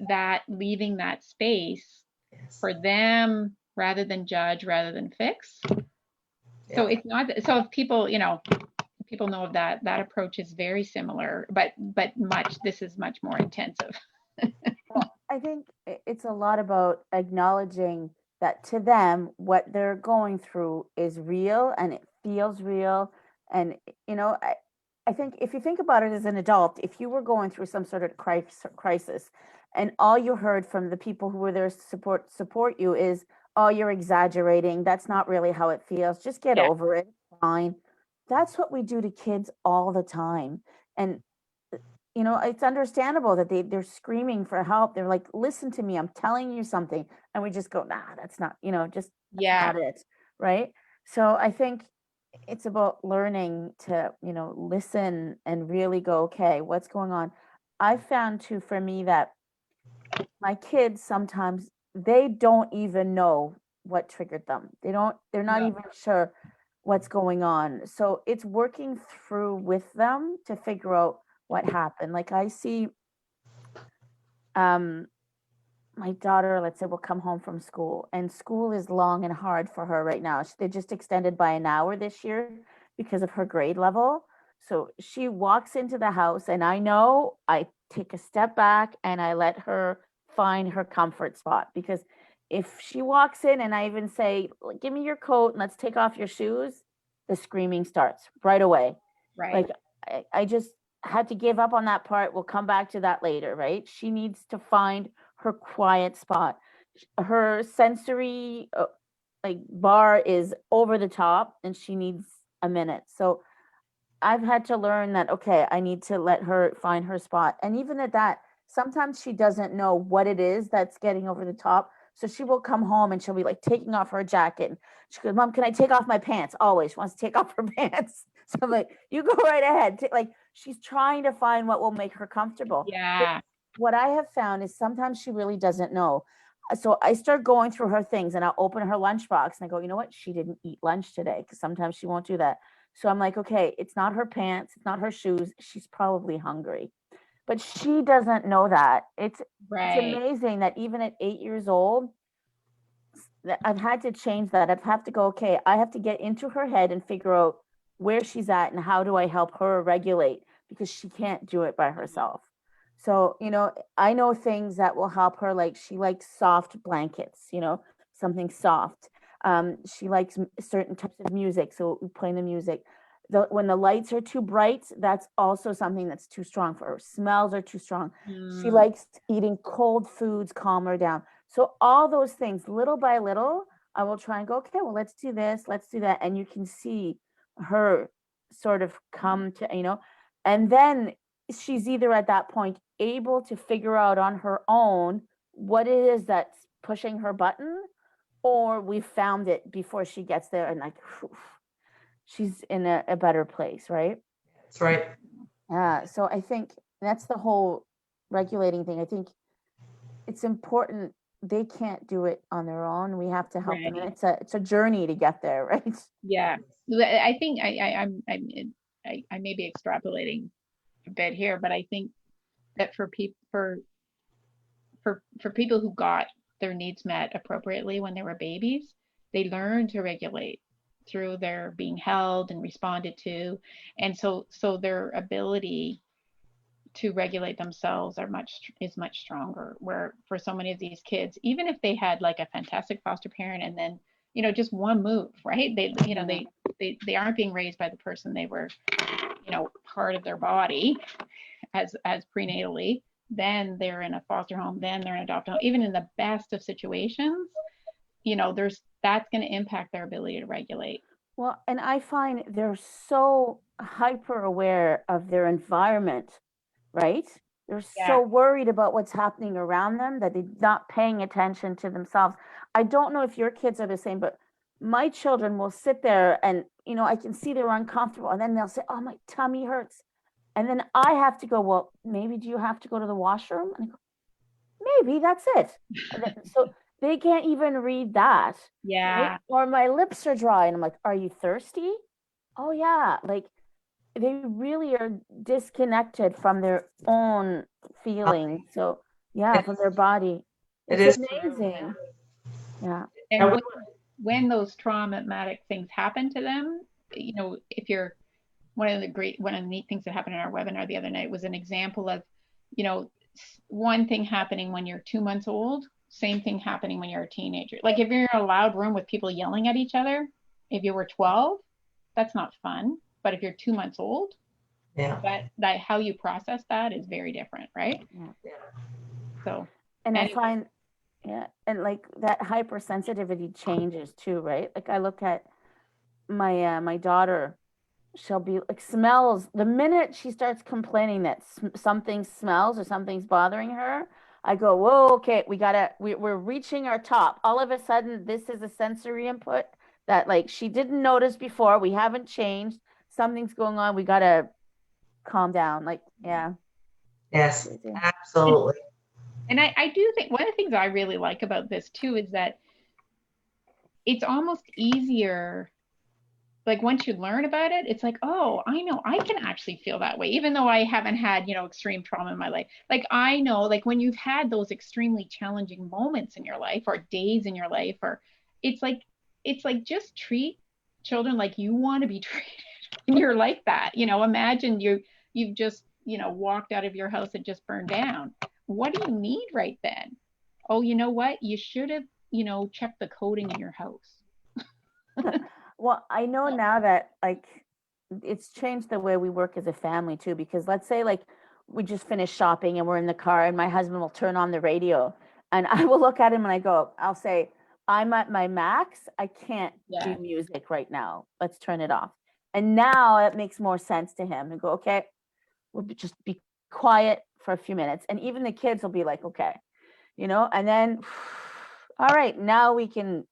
that, leaving that space for them rather than judge, rather than fix. So it's not, so if people, you know, people know of that approach is very similar, but this is much more intensive.
Well, I think it's a lot about acknowledging that to them, what they're going through is real and it feels real. And, you know, I think if you think about it as an adult, if you were going through some sort of crisis and all you heard from the people who were there to support you is, "Oh, you're exaggerating. That's not really how it feels. Just get over it. Fine." That's what we do to kids all the time. And you know, it's understandable that they're screaming for help. They're like, "Listen to me, I'm telling you something." And we just go, "Nah, that's not, you know, just that's not it." Right. So I think it's about learning to, you know, listen and really go, okay, what's going on? I found too for me that my kids sometimes they don't even know what triggered them. They're not even sure what's going on. So it's working through with them to figure out what happened. Like I see my daughter, let's say, will come home from school and school is long and hard for her right now. They just extended by an hour this year because of her grade level. So she walks into the house and I know I take a step back and I let her find her comfort spot, because if she walks in and I even say, "Give me your coat and let's take off your shoes," the screaming starts right away.
Right.
Like I just had to give up on that part. We'll come back to that later, right? She needs to find her quiet spot. Her sensory like bar is over the top and she needs a minute. So I've had to learn that, okay, I need to let her find her spot. And even at that, sometimes she doesn't know what it is that's getting over the top. So she will come home and she'll be like taking off her jacket. And she goes, "Mom, can I take off my pants?" Always she wants to take off her pants. So I'm like, "You go right ahead." Like she's trying to find what will make her comfortable.
Yeah.
What I have found is sometimes she really doesn't know. So I start going through her things and I'll open her lunchbox and I go, "You know what? She didn't eat lunch today," because sometimes she won't do that. So I'm like, okay, it's not her pants, it's not her shoes. She's probably hungry. But she doesn't know that. It's amazing that even at 8 years old, that I've had to change that. I've had to go, okay, I have to get into her head and figure out where she's at and how do I help her regulate, because she can't do it by herself. So, you know, I know things that will help her. Like she likes soft blankets, you know, something soft. She likes certain types of music. So we play the music. When the lights are too bright, that's also something that's too strong for her. Smells are too strong. She likes eating cold foods, calm her down. So all those things, little by little, I will try and go, okay, well, let's do this, let's do that. And you can see her sort of come to, you know, and then she's either at that point able to figure out on her own what it is that's pushing her button, or we found it before she gets there and like whew, she's in a better place, right?
That's right.
So I think that's the whole regulating thing. I think it's important. They can't do it on their own. We have to help them, and it's a journey to get there, right?
Yeah, I think I may be extrapolating a bit here, but I think that for people for people who got their needs met appropriately when they were babies, they learn to regulate through their being held and responded to, and so their ability to regulate themselves is much stronger. Where for so many of these kids, even if they had like a fantastic foster parent and then just one move, right? They aren't being raised by the person they were part of their body as prenatally. Then they're in a foster home, then they're in an adoptive home. Even in the best of situations, that's going to impact their ability to regulate.
Well, and I find they're so hyper aware of their environment, right? They're so worried about what's happening around them that they're not paying attention to themselves. I don't know if your kids are the same, but my children will sit there and, I can see they're uncomfortable. And then they'll say, oh, my tummy hurts. And then I have to go, well, maybe do you have to go to the washroom? And I go, maybe that's it. So they can't even read that.
Yeah.
Right? Or my lips are dry. And I'm like, are you thirsty? Oh, yeah. Like they really are disconnected from their own feelings. So, yeah, from their body. It's amazing. Yeah.
And when those traumatic things happen to them, if you're one of the neat things that happened in our webinar the other night was an example of, one thing happening when you're 2 months old, same thing happening when you're a teenager. Like if you're in a loud room with people yelling at each other, if you were 12, that's not fun. But if you're 2 months old, that how you process that is very different, right?
Yeah.
So,
and I find, and like that hypersensitivity changes too, right? Like I look at my daughter, she'll be like smells. The minute she starts complaining that something smells or something's bothering her, I go, whoa, okay, we're reaching our top. All of a sudden, this is a sensory input that like she didn't notice before. We haven't changed. Something's going on. We gotta calm down. Like, yeah.
Yes, absolutely.
And I do think one of the things I really like about this too is that it's almost easier. Like once you learn about it, it's like, oh, I know I can actually feel that way, even though I haven't had, extreme trauma in my life. Like I know, like when you've had those extremely challenging moments in your life or days in your life, or it's like just treat children like you want to be treated when you're like that. Imagine you've just, walked out of your house that just burned down. What do you need right then? Oh, you know what? You should have, checked the coding in your house.
Well, I know now that like it's changed the way we work as a family too, because let's say like we just finished shopping and we're in the car and my husband will turn on the radio and I will look at him and I'll say, I'm at my max. I can't do music right now. Let's turn it off. And now it makes more sense to him and go, okay, we'll just be quiet for a few minutes. And even the kids will be like, okay, and then, all right, now we can,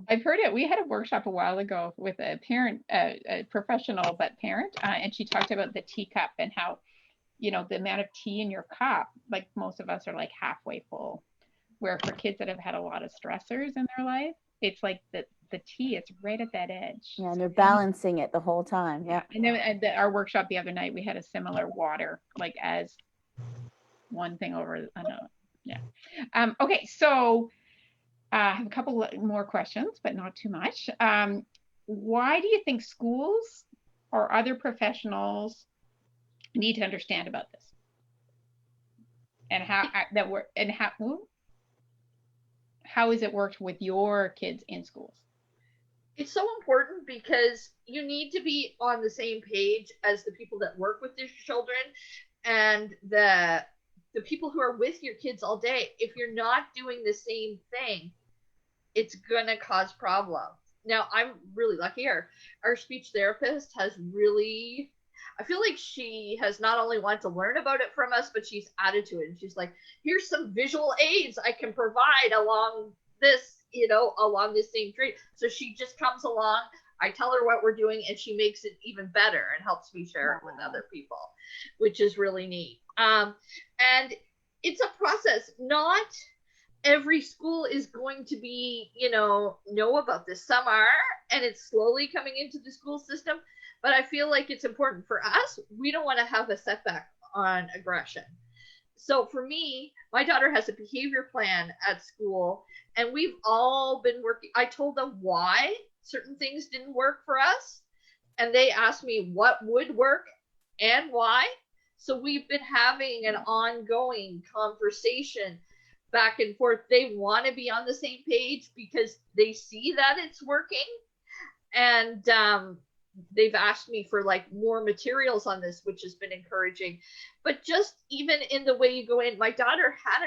I've heard it. We had a workshop a while ago with a parent, a professional, but parent, and she talked about the teacup and how, the amount of tea in your cup, like most of us are like halfway full, where for kids that have had a lot of stressors in their life, it's like the tea is right at that edge.
Yeah, and they're balancing it the whole time. Yeah.
And then at our workshop the other night, we had a similar water, like as one thing over another. Yeah. Okay, so I have a couple more questions, but not too much. Why do you think schools or other professionals need to understand about this? And how has it worked with your kids in schools?
It's so important because you need to be on the same page as the people that work with these children and the people who are with your kids all day. If you're not doing the same thing, it's gonna cause problems. Now, I'm really lucky. Our speech therapist has really I feel like she has not only wanted to learn about it from us, but she's added to it. And she's like, here's some visual aids I can provide along this, along this same tree. So she just comes along. I tell her what we're doing, and she makes it even better and helps me share it with other people, which is really neat. And it's a process. Not every school is going to be, know about this. Some are, and it's slowly coming into the school system. But I feel like it's important for us. We don't want to have a setback on aggression. So for me, my daughter has a behavior plan at school, and we've all been working. I told them why certain things didn't work for us, and they asked me what would work and why. So we've been having an ongoing conversation back and forth. They want to be on the same page because they see that it's working. And they've asked me for like more materials on this, which has been encouraging. But just even in the way you go in, my daughter had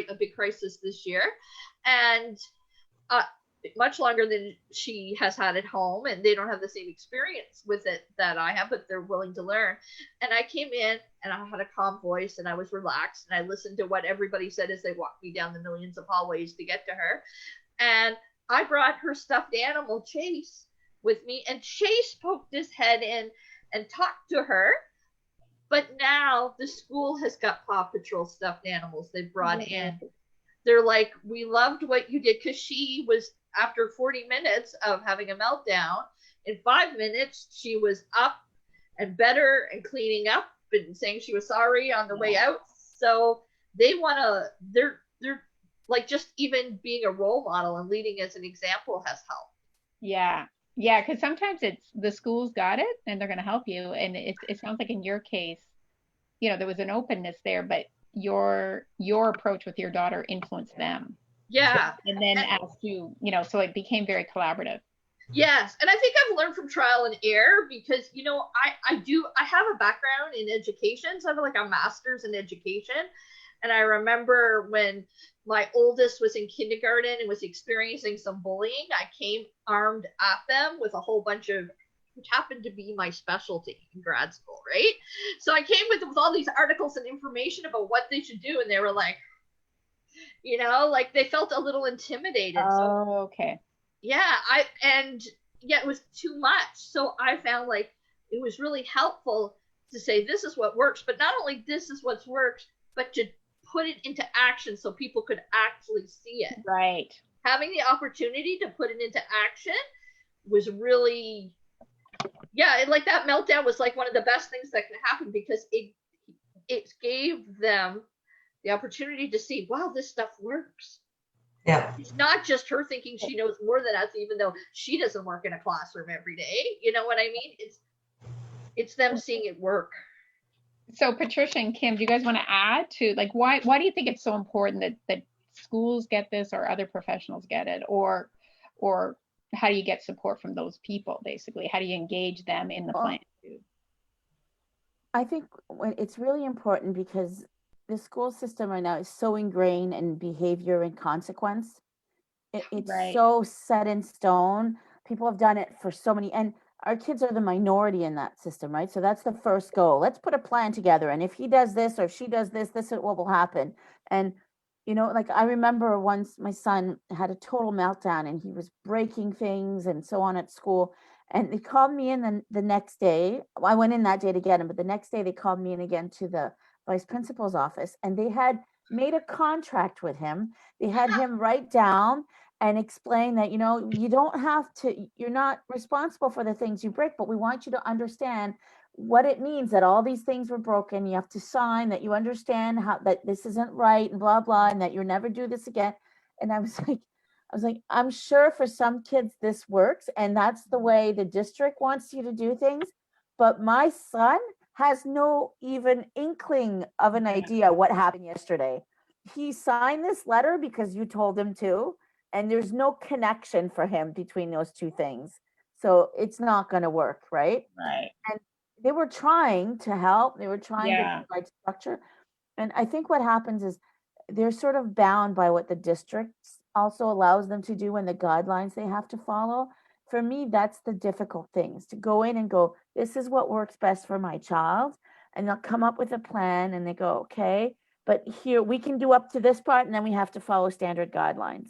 a big crisis this year, and much longer than she has had at home, and they don't have the same experience with it that I have, but they're willing to learn. And I came in and I had a calm voice and I was relaxed, and I listened to what everybody said as they walked me down the millions of hallways to get to her. And I brought her stuffed animal Chase with me, and Chase poked his head in and talked to her. But now the school has got Paw Patrol stuffed animals they brought in. They're like, we loved what you did, because she was, after 40 minutes of having a meltdown, in 5 minutes, she was up and better and cleaning up and saying she was sorry on the way out. So they want to, they're like, just even being a role model and leading as an example has helped.
Yeah. Yeah. Because sometimes it's the school's got it and they're going to help you. And it sounds like in your case, there was an openness there, but your approach with your daughter influenced them.
Yeah.
And then as you, so it became very collaborative.
Yes. And I think I've learned from trial and error, because, I have a background in education. So I have like a master's in education. And I remember when my oldest was in kindergarten and was experiencing some bullying, I came armed at them with a whole bunch of, which happened to be my specialty in grad school, right? So I came with all these articles and information about what they should do. And they were like, like they felt a little intimidated.
Oh, okay.
Yeah, it was too much. So I found like it was really helpful to say, this is what works, but not only this is what works, but to put it into action so people could actually see it.
Right. Having
the opportunity to put it into action was really, like that meltdown was like one of the best things that can happen, because it gave them the opportunity to see, wow, this stuff works.
Yeah.
It's not just her thinking she knows more than us, even though she doesn't work in a classroom every day. You know what I mean? It's them seeing it work.
So Patricia and Kim, do you guys want to add to, like, why do you think it's so important that schools get this, or other professionals get it, or how do you get support from those people, basically? How do you engage them in the plan?
I think it's really important, because the school system right now is so ingrained in behavior and consequence. It's
right.
So set in stone. People have done it for so many, and our kids are the minority in that system, right? So that's the first goal. Let's put a plan together. And if he does this, or if she does this, this is what will happen. And, like I remember once my son had a total meltdown and he was breaking things and so on at school. And they called me in the next day. I went in that day to get him, but the next day they called me in again to the vice principal's office, and they had made a contract with him. They had him write down and explain that, you don't have to, you're not responsible for the things you break, but we want you to understand what it means that all these things were broken. You have to sign that you understand how that this isn't right and blah, blah, and that you'll never do this again. And I was like, I'm sure for some kids this works, and that's the way the district wants you to do things. But my son has no even inkling of an idea what happened yesterday. He signed this letter because you told him to, and there's no connection for him between those two things. So it's not going to work, right?
Right.
And they were trying to help. They were trying to provide structure. And I think what happens is they're sort of bound by what the district also allows them to do and the guidelines they have to follow. for me, that's the difficult things, to go in and go, this is what works best for my child. And they'll come up with a plan and they go, okay, but here we can do up to this part and then we have to follow standard guidelines.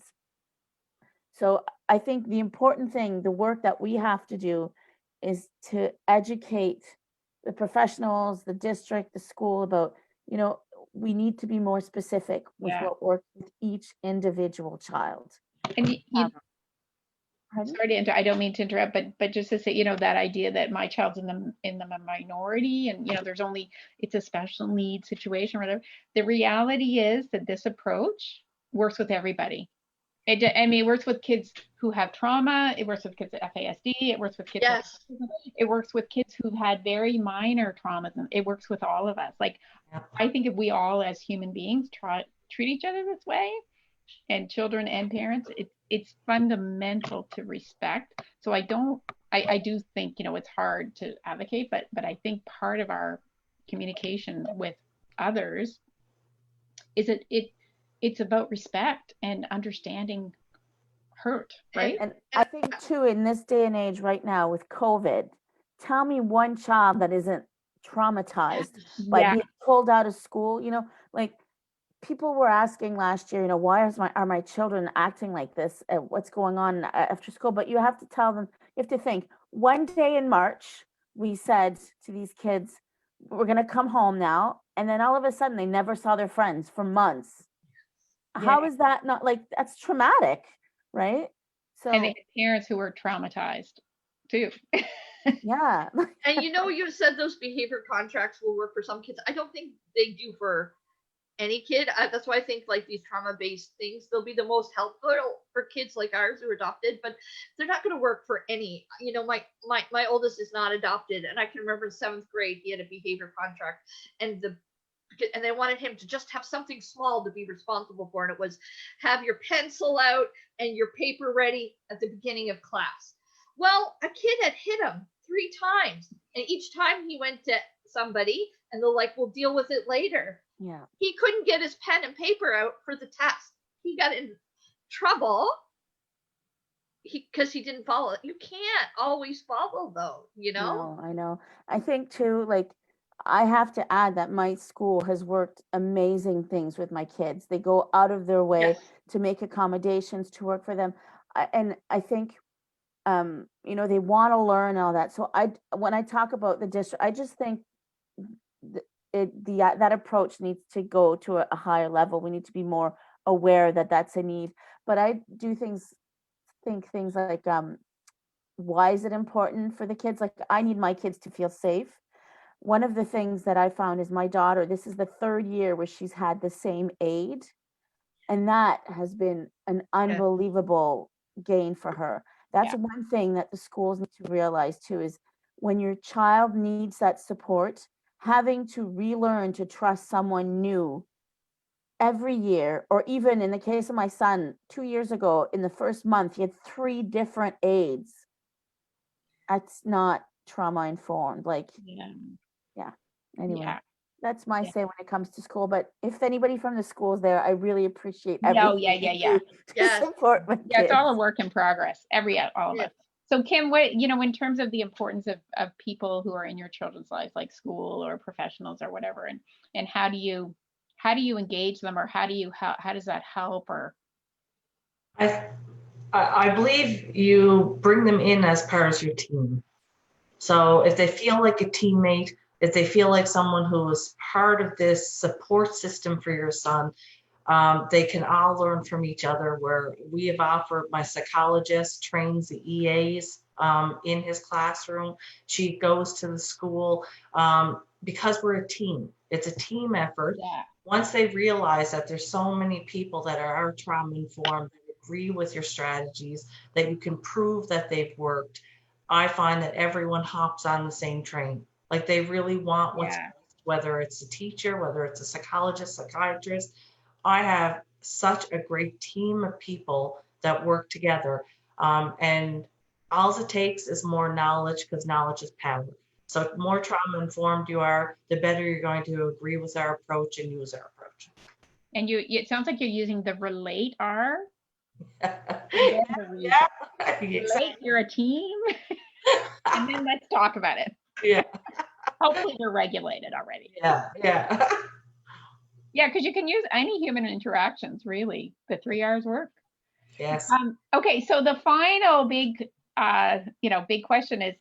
So I think the important thing, the work that we have to do is to educate the professionals, the district, the school about, you know, we need to be more specific with
Yeah.
what works with each individual child.
And
Pardon?
sorry to I don't mean to interrupt, but just to say, you know, that idea that my child's in the minority, and you know, there's only, it's a special needs situation or whatever. The reality is that this approach works with everybody. I mean, it works with kids who have trauma. It works with kids at FASD. It works with kids.
Yes.
It works with kids who've had very minor traumas. And it works with all of us. Like, I think if we all, as human beings, treat each other this way, and children and parents, it's fundamental to respect. So I do think, you know, it's hard to advocate, but I think part of our communication with others is it's about respect and understanding hurt, right?
And I think too, in this day and age right now with COVID, tell me one child that isn't traumatized by being pulled out of school. You know, like people were asking last year, you know, why are my children acting like this? What's going on after school? But you have to tell them, you have to think, one day in March, we said to these kids, we're going to come home now. And then all of a sudden they never saw their friends for months. How is that not, like, that's traumatic, right? So,
and they had parents who were traumatized too.
Yeah.
And you know, you said those behavior contracts will work for some kids. I don't think they do for any kid. That's why I think like these trauma-based things, they'll be the most helpful for kids like ours who are adopted, but they're not going to work for any. You know, my oldest is not adopted, and I can remember in 7th grade he had a behavior contract, and they wanted him to just have something small to be responsible for, and it was have your pencil out and your paper ready at the beginning of class. Well, a kid had hit him 3 times, and each time he went to somebody and they're like, we'll deal with it later.
Yeah.
He couldn't get his pen and paper out for the test. He got in trouble because he didn't follow it. You can't always follow though, you know?
No, I know. I think too, like, I have to add that my school has worked amazing things with my kids. They go out of their way to make accommodations to work for them. And I think, you know, they want to learn all that. So when I talk about the district, I just think that approach needs to go to a higher level. We need to be more aware that that's a need. But I do think things like, why is it important for the kids? Like, I need my kids to feel safe. One of the things that I found is my daughter, this is the 3rd year where she's had the same aid. And that has been an unbelievable gain for her. That's one thing that the schools need to realize too, is when your child needs that support, having to relearn to trust someone new every year, or even in the case of my son, 2 years ago, in the first month, he had 3 different aides. That's not trauma informed. Like, anyway, that's my say when it comes to school. But if anybody from the schools there, I really appreciate everything you do to support my kids.
It's all a work in progress. All of us. So Kim, what, you know, in terms of the importance of people who are in your children's lives, like school or professionals or whatever, and how do you engage them, or how does that help? Or
I believe you bring them in as part of your team. So if they feel like a teammate, if they feel like someone who is part of this support system for your son, they can all learn from each other. Where we have offered, my psychologist trains the EAs in his classroom. She goes to the school because we're a team. It's a team effort. Once they realize that there's so many people that are trauma informed, that agree with your strategies, that you can prove that they've worked, I find that everyone hops on the same train. Like, they really want what's best, whether it's a teacher, whether it's a psychologist, psychiatrist. I have such a great team of people that work together. And all it takes is more knowledge, because knowledge is power. So the more trauma informed you are, the better you're going to agree with our approach and use our approach.
And it sounds like you're using the Relate R And then the reason,
Exactly.
right? You're a team, and then let's talk about it.
Yeah,
Hopefully you're regulated already.
yeah, yeah.
Yeah, because you can use any human interactions, really. The 3 R's work.
Yes.
Okay, so the final big, big question is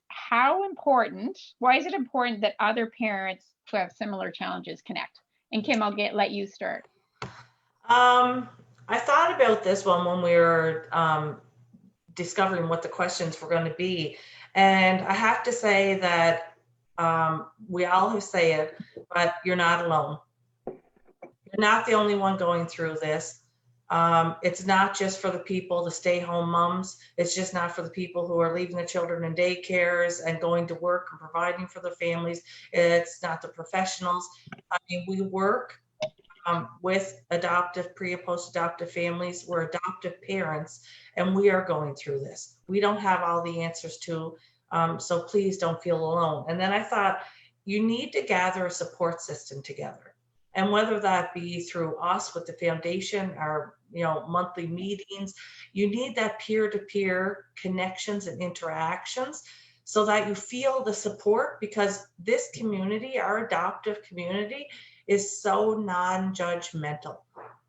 why is it important that other parents who have similar challenges connect? And Kim, let you start.
I thought about this one when we were discovering what the questions were going to be. And I have to say that we all have said it, but you're not alone. You're not the only one going through this. It's not just for the people, the stay-home moms. It's just not for the people who are leaving the children in daycares and going to work and providing for their families. It's not the professionals. I mean, we work with adoptive, pre and post-adoptive families. We're adoptive parents, and we are going through this. We don't have all the answers to, so please don't feel alone. And then I thought, you need to gather a support system together. And whether that be through us with the foundation or monthly meetings, you need that peer-to-peer connections and interactions so that you feel the support, because this community, our adoptive community, is so non-judgmental.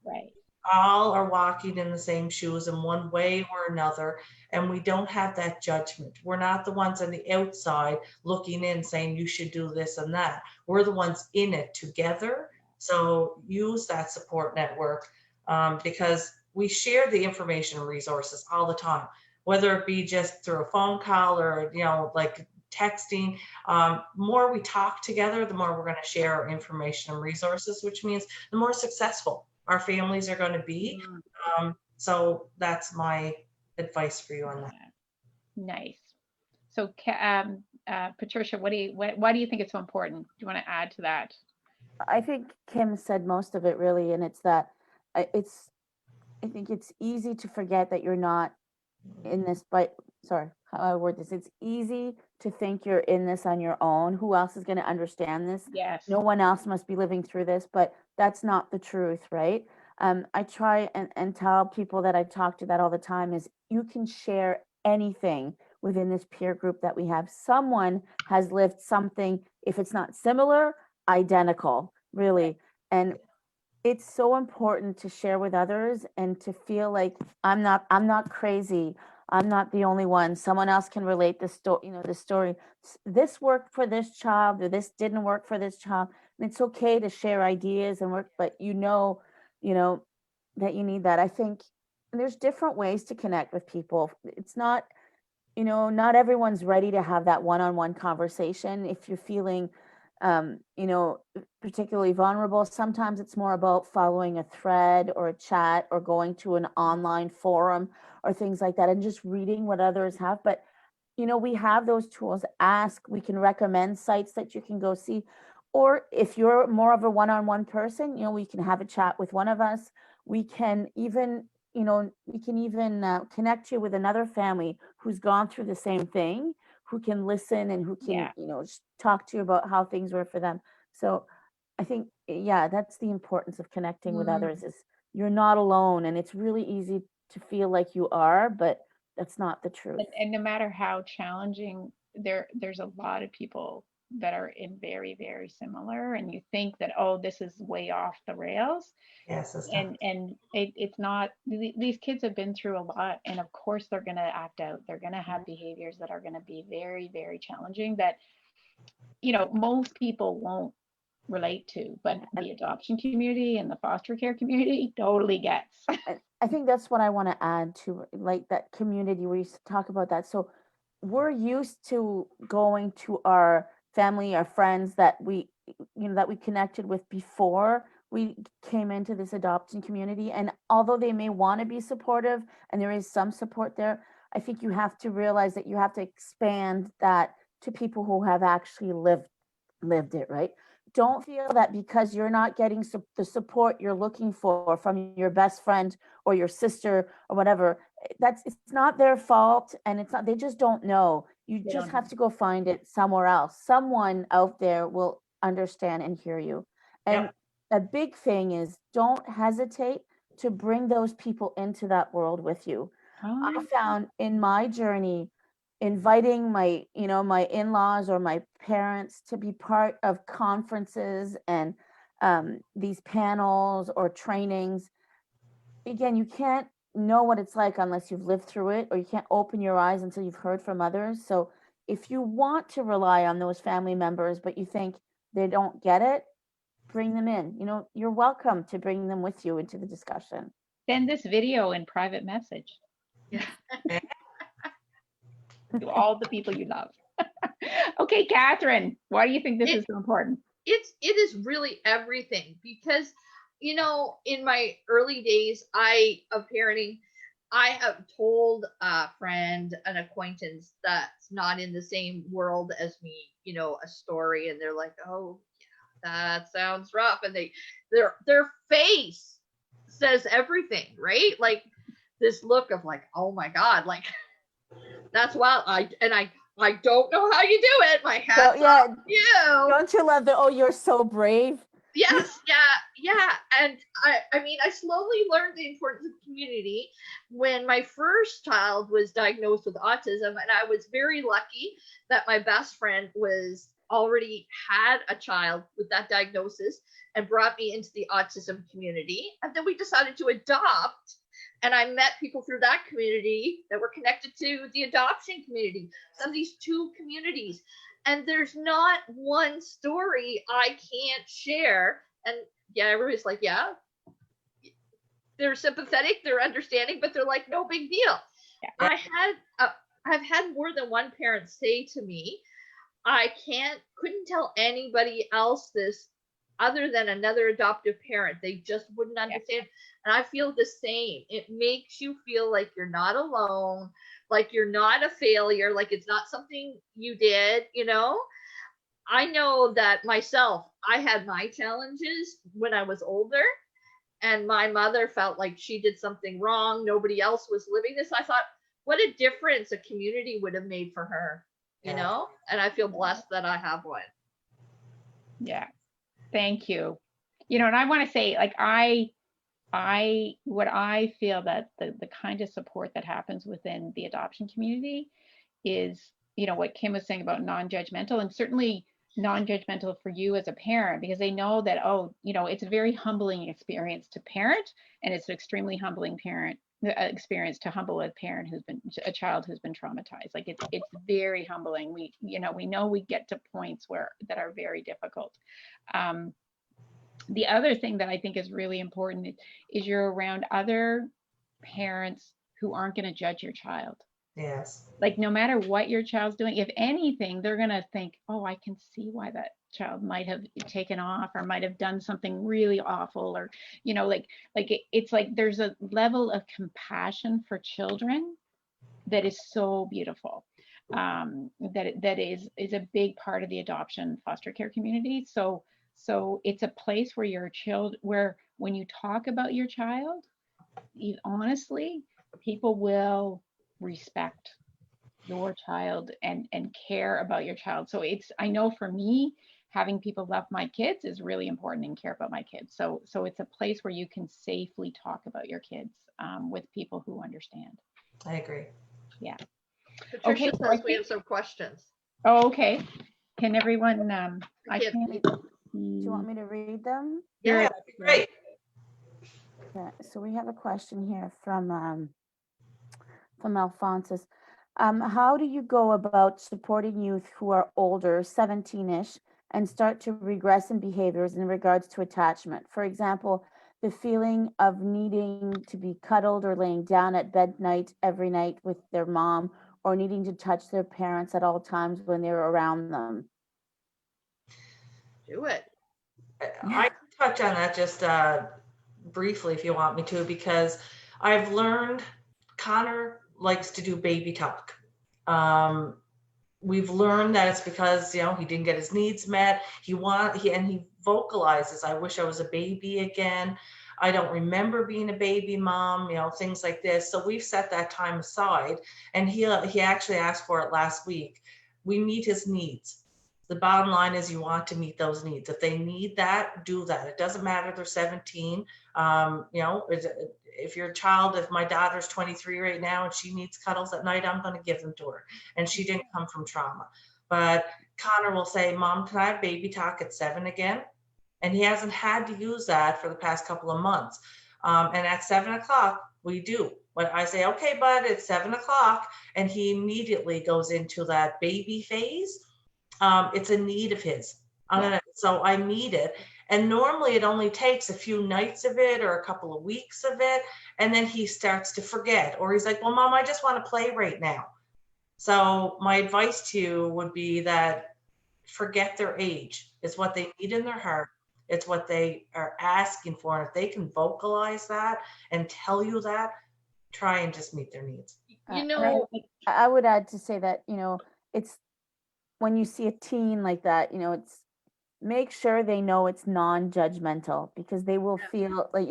Right.
All are walking in the same shoes in one way or another, and we don't have that judgment. We're not the ones on the outside looking in saying you should do this and that. We're the ones in it together. So use that support network, because we share the information and resources all the time, whether it be just through a phone call or like texting. More we talk together, the more we're going to share our information and resources, which means the more successful our families are going to be. So that's my advice for you on that.
Nice. So, Patricia, why do you think it's so important? Do you want to add to that?
I think Kim said most of it really, and it's that I think it's easy to forget that you're not in this, but sorry, how I word this. It's easy to think you're in this on your own. Who else is going to understand this?
Yes.
No one else must be living through this, but that's not the truth, right? I try and tell people that I talk to that all the time is you can share anything within this peer group that we have. Someone has lived something, if it's not similar, identical, really. And it's so important to share with others and to feel like I'm not crazy. I'm not the only one. Someone else can relate the story. This worked for this child, or this didn't work for this child. And it's okay to share ideas and work, but that you need that. I think there's different ways to connect with people. It's not, not everyone's ready to have that one-on-one conversation. If you're feeling particularly vulnerable, sometimes it's more about following a thread or a chat or going to an online forum or things like that and just reading what others have. But we have those tools. We can recommend sites that you can go see. Or if you're more of a one-on-one person, we can have a chat with one of us. We can even connect you with another family who's gone through the same thing, who can listen and who can just talk to you about how things were for them. So I think that's the importance of connecting with others, is you're not alone. And it's really easy to feel like you are, but that's not the truth.
And no matter how challenging, there's a lot of people that are in very, very similar, and you think that, oh, this is way off the rails.
Yes,
and it's not. These kids have been through a lot, and of course they're going to act out. They're going to have behaviors that are going to be very, very challenging that most people won't relate to, but the adoption community and the foster care community totally gets.
I think that's what I want to add to, like, that community where you talk about that. So we're used to going to our family, our friends that we connected with before we came into this adoption community. And although they may want to be supportive and there is some support there, I think you have to realize that you have to expand that to people who have actually lived it, right? Don't feel that because you're not getting the support you're looking for from your best friend or your sister or whatever, it's not their fault, and it's not, they just don't know. You just have to go find it somewhere else. Someone out there will understand and hear you. And a big thing is, don't hesitate to bring those people into that world with you. I
Oh,
found in my journey, inviting my, my in-laws or my parents to be part of conferences and these panels or trainings. Again, you can't know what it's like unless you've lived through it, or you can't open your eyes until you've heard from others. So if you want to rely on those family members, but you think they don't get it, bring them in. You're welcome to bring them with you into the discussion.
send this video in private message
Yeah.
to all the people you love. Okay, Catherine, why do you think this is so important?
It is really everything, because in my early days of parenting, I have told a friend, an acquaintance that's not in the same world as me, a story, and they're like, oh yeah, that sounds rough, and their face says everything, right? Like this look of like, oh my god, like that's wild. I don't know how you do it. My hat's off to you.
Don't you love that? Oh, you're so brave.
Yes, yeah. And I mean, I slowly learned the importance of community when my first child was diagnosed with autism, and I was very lucky that my best friend was already had a child with that diagnosis and brought me into the autism community. And then we decided to adopt, and I met people through that community that were connected to the adoption community. So these two communities. And there's not one story I can't share. And yeah, everybody's like, yeah, they're sympathetic, they're understanding, but they're like, no big deal. Yeah. I've had more than one parent say to me, I couldn't tell anybody else this other than another adoptive parent. They just wouldn't understand. And I feel the same. It makes you feel like you're not alone, like you're not a failure, like it's not something you did, I know that myself, I had my challenges when I was older, and my mother felt like she did something wrong. Nobody else was living this. I thought, what a difference a community would have made for her, and I feel blessed that I have one.
Yeah. Thank you. And I want to say, like, what I feel that the kind of support that happens within the adoption community is, what Kim was saying about non-judgmental, and certainly non-judgmental for you as a parent, because they know that, it's a very humbling experience to parent, and it's an extremely humbling experience to humble a child who's been traumatized. Like it's very humbling. We know we get to points that are very difficult. The other thing that I think is really important is you're around other parents who aren't going to judge your child.
Yes.
Like no matter what your child's doing, if anything, they're going to think, oh, I can see why that child might have taken off or might have done something really awful, or, it's like there's a level of compassion for children that is so beautiful. That is a big part of the adoption foster care community. So it's a place where where when you talk about your child, honestly, people will respect your child and care about your child. So I know for me, having people love my kids is really important and care about my kids. So it's a place where you can safely talk about your kids with people who understand.
I agree.
Yeah.
Patricia says we have some questions.
Oh, okay. Can everyone, I can't.
Do you want me to read them?
Yeah, that'd be great.
Yeah, so we have a question here from Alphonsus. How do you go about supporting youth who are older, 17-ish, and start to regress in behaviors in regards to attachment? For example, the feeling of needing to be cuddled or laying down at bed every night with their mom, or needing to touch their parents at all times when they're around them.
Do it.
I can touch on that just briefly if you want me to, because I've learned Connor likes to do baby talk. We've learned that it's because, he didn't get his needs met. He vocalizes, I wish I was a baby again. I don't remember being a baby mom, things like this. So we've set that time aside, and he actually asked for it last week. We meet his needs. The bottom line is you want to meet those needs. If they need that, do that. It doesn't matter if they're 17. If your child, if my daughter's 23 right now and she needs cuddles at night, I'm going to give them to her. And she didn't come from trauma. But Connor will say, Mom, can I have baby talk at 7 again? And he hasn't had to use that for the past couple of months. And at 7 o'clock, we do. When I say, okay, bud, it's 7 o'clock, and he immediately goes into that baby phase. It's a need of his. So I meet it. And normally it only takes a few nights of it or a couple of weeks of it. And then he starts to forget, or he's like, well, Mom, I just want to play right now. So my advice to you would be that forget their age. It's what they need in their heart. It's what they are asking for. And if they can vocalize that and tell you that, try and just meet their needs.
I would add to say that, it's when you see a teen like that, it's make sure they know it's non-judgmental, because they will feel like,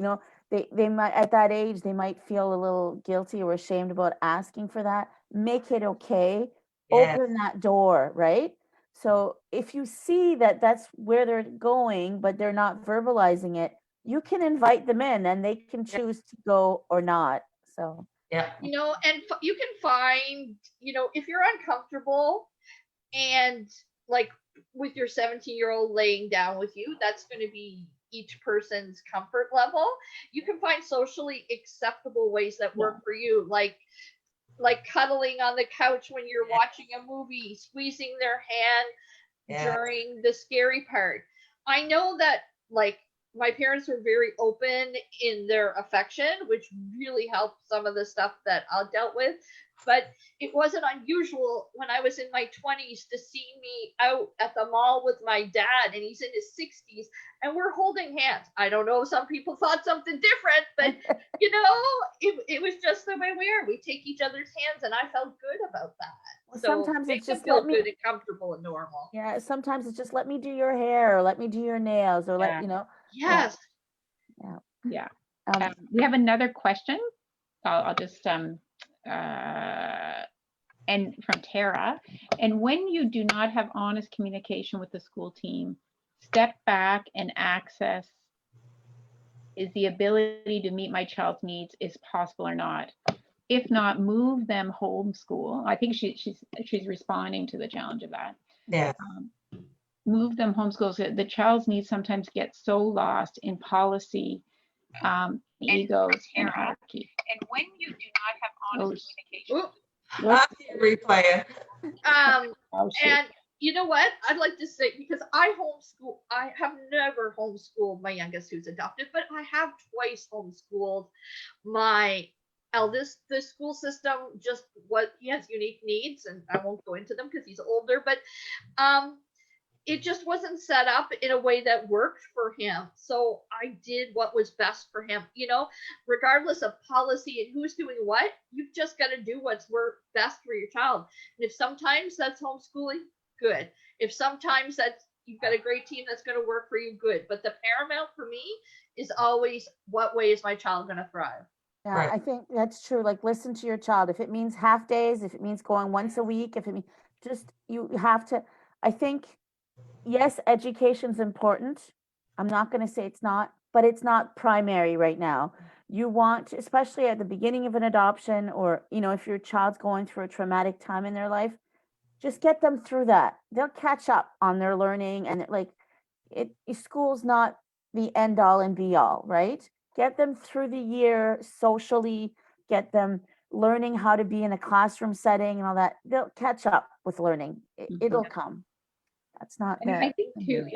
they might, at that age, they might feel a little guilty or ashamed about asking for that. Make it okay.
Yes.
Open that door, right? So if you see that that's where they're going, but they're not verbalizing it, you can invite them in and they can choose to go or not. So,
yeah.
And you can find, if you're uncomfortable and like with your 17-year-old laying down with you, that's going to be each person's comfort level. You can find socially acceptable ways that work for you, like cuddling on the couch when you're watching a movie, squeezing their hand during the scary part. I know that my parents were very open in their affection, which really helped some of the stuff that I dealt with. But it wasn't unusual when I was in my 20s to see me out at the mall with my dad, and he's in his 60s, and we're holding hands. I don't know if some people thought something different, but it was just the way we are. We take each other's hands, and I felt good about that.
well,
So
sometimes
make
it's
them
just
feel
let me,
good and comfortable and normal.
yeah, sometimes it's just let me do your hair, or let me do your nails, or
Yes.
Yeah. We have another question. I'll just and from Tara. And when you do not have honest communication with the school team, step back and access is the ability to meet my child's needs is possible or not. If not, move them homeschool. I think she's responding to the challenge of that.
Yeah.
Move them homeschool. So the child's needs sometimes get so lost in policy, egos, and hierarchy. And when you do not have honest communication,
I see replaying.
And you know what? I'd like to say, because I have never homeschooled my youngest, who's adopted, but I have twice homeschooled my eldest. The school system he has unique needs, and I won't go into them because he's older, but it just wasn't set up in a way that worked for him. So I did what was best for him. Regardless of policy and who's doing what, you've just got to do what's best for your child. And if sometimes that's homeschooling, good. If sometimes you've got a great team that's going to work for you, good. But the paramount for me is always, what way is my child going to thrive?
Yeah,
Right.
I think that's true. Like, listen to your child. If it means half days, if it means going once a week, if it means you have to, I think, yes, education's important. I'm not going to say it's not, but it's not primary right now. You want, especially at the beginning of an adoption, or, if your child's going through a traumatic time in their life, just get them through that. They'll catch up on their learning, and school's not the end all and be all, right? Get them through the year socially, get them learning how to be in a classroom setting and all that. They'll catch up with learning. It'll come. That's not
and I think too,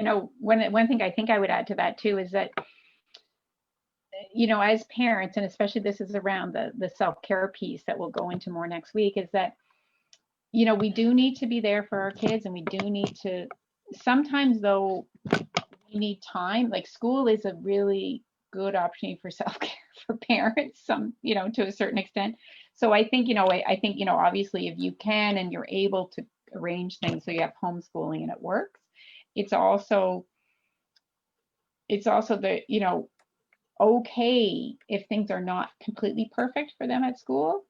one thing I think I would add to that too is that, as parents, and especially this is around the self-care piece that we'll go into more next week, is that, we do need to be there for our kids, and we do need to, sometimes though, we need time. Like, school is a really good opportunity for self-care for parents, to a certain extent. So I think, obviously if you can and you're able to arrange things so you have homeschooling and it works, it's also the, okay if things are not completely perfect for them at school.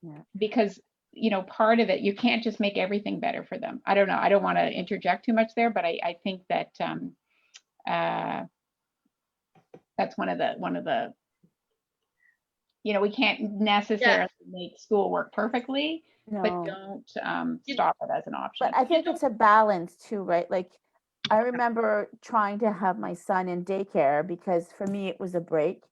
Yeah.
Because you know, part of it, you can't just make everything better for them. I don't know. I don't want to interject too much there, but I think that that's one of the, you know, we can't necessarily make school work perfectly, but
No.
don't stop it as an option.
But I think it's a balance too, right? Like I remember trying to have my son in daycare because for me it was a break,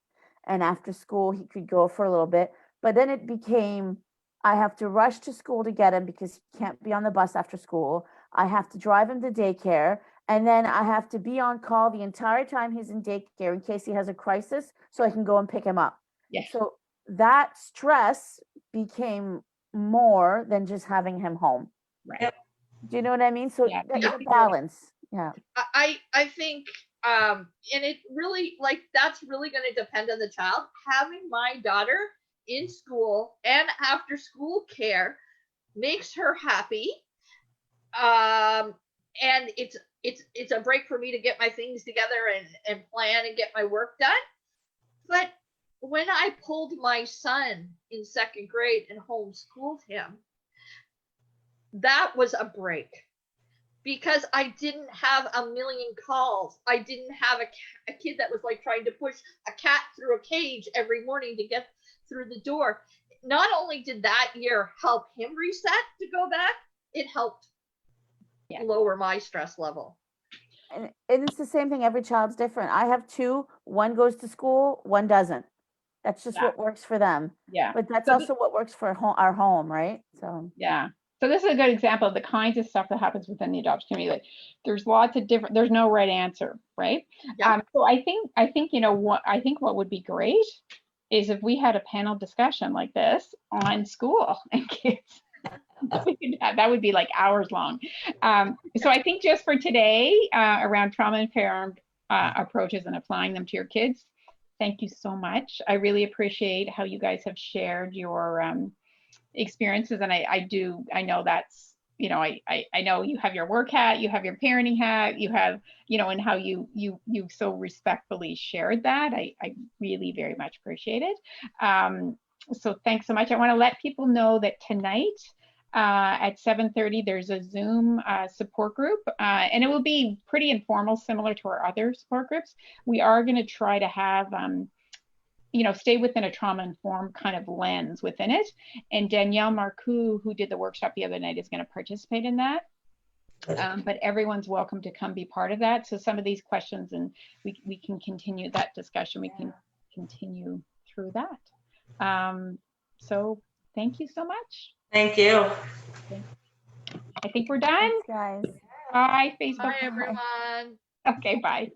and after school he could go for a little bit. But then it became I have to rush to school to get him because he can't be on the bus after school. I have to drive him to daycare, and then I have to be on call the entire time he's in daycare in case he has a crisis so I can go and pick him up.
Yes.
So that stress became more than just having him home.
Right.
Yep.
Do you know what I mean? So
Yeah.
that's a balance. Yeah.
I think and it really, like, that's really going to depend on the child. Having my daughter in school and after school care makes her happy, and it's a break for me to get my things together and plan and get my work done. But when I pulled my son in second grade and homeschooled him, that was a break, because I didn't have a million calls. I didn't have a kid that was like trying to push a cat through a cage every morning to get through the door. Not only did that year help him reset to go back, it helped lower my stress level.
And it's the same thing. Every child's different. I have two. One goes to school, one doesn't. That's just what works for them.
Yeah.
But that's also what works for our home, right? So
yeah. So this is a good example of the kinds of stuff that happens within the adoption community. Like, there's lots of different. There's no right answer, right?
Yeah.
So I think you know what I think what would be great is if we had a panel discussion like this on school and kids. That would be like hours long. So I think just for today, around trauma-informed approaches and applying them to your kids, thank you so much. I really appreciate how you guys have shared your experiences, and I know that's, you know, I know you have your work hat, you have your parenting hat, you have, you know, and how you so respectfully shared that. I really very much appreciate it. So thanks so much. I want to let people know that tonight at 7:30 there's a Zoom support group, and it will be pretty informal, similar to our other support groups. We are going to try to have you know, stay within a trauma-informed kind of lens within it. And Danielle Marcoux, who did the workshop the other night, is going to participate in that. But everyone's welcome to come be part of that. So some of these questions, and we can continue that discussion. We can continue through that. So thank you so much.
Thank you.
I think we're done.
thanks, guys.
Bye, Facebook.
Bye, everyone.
Okay, bye.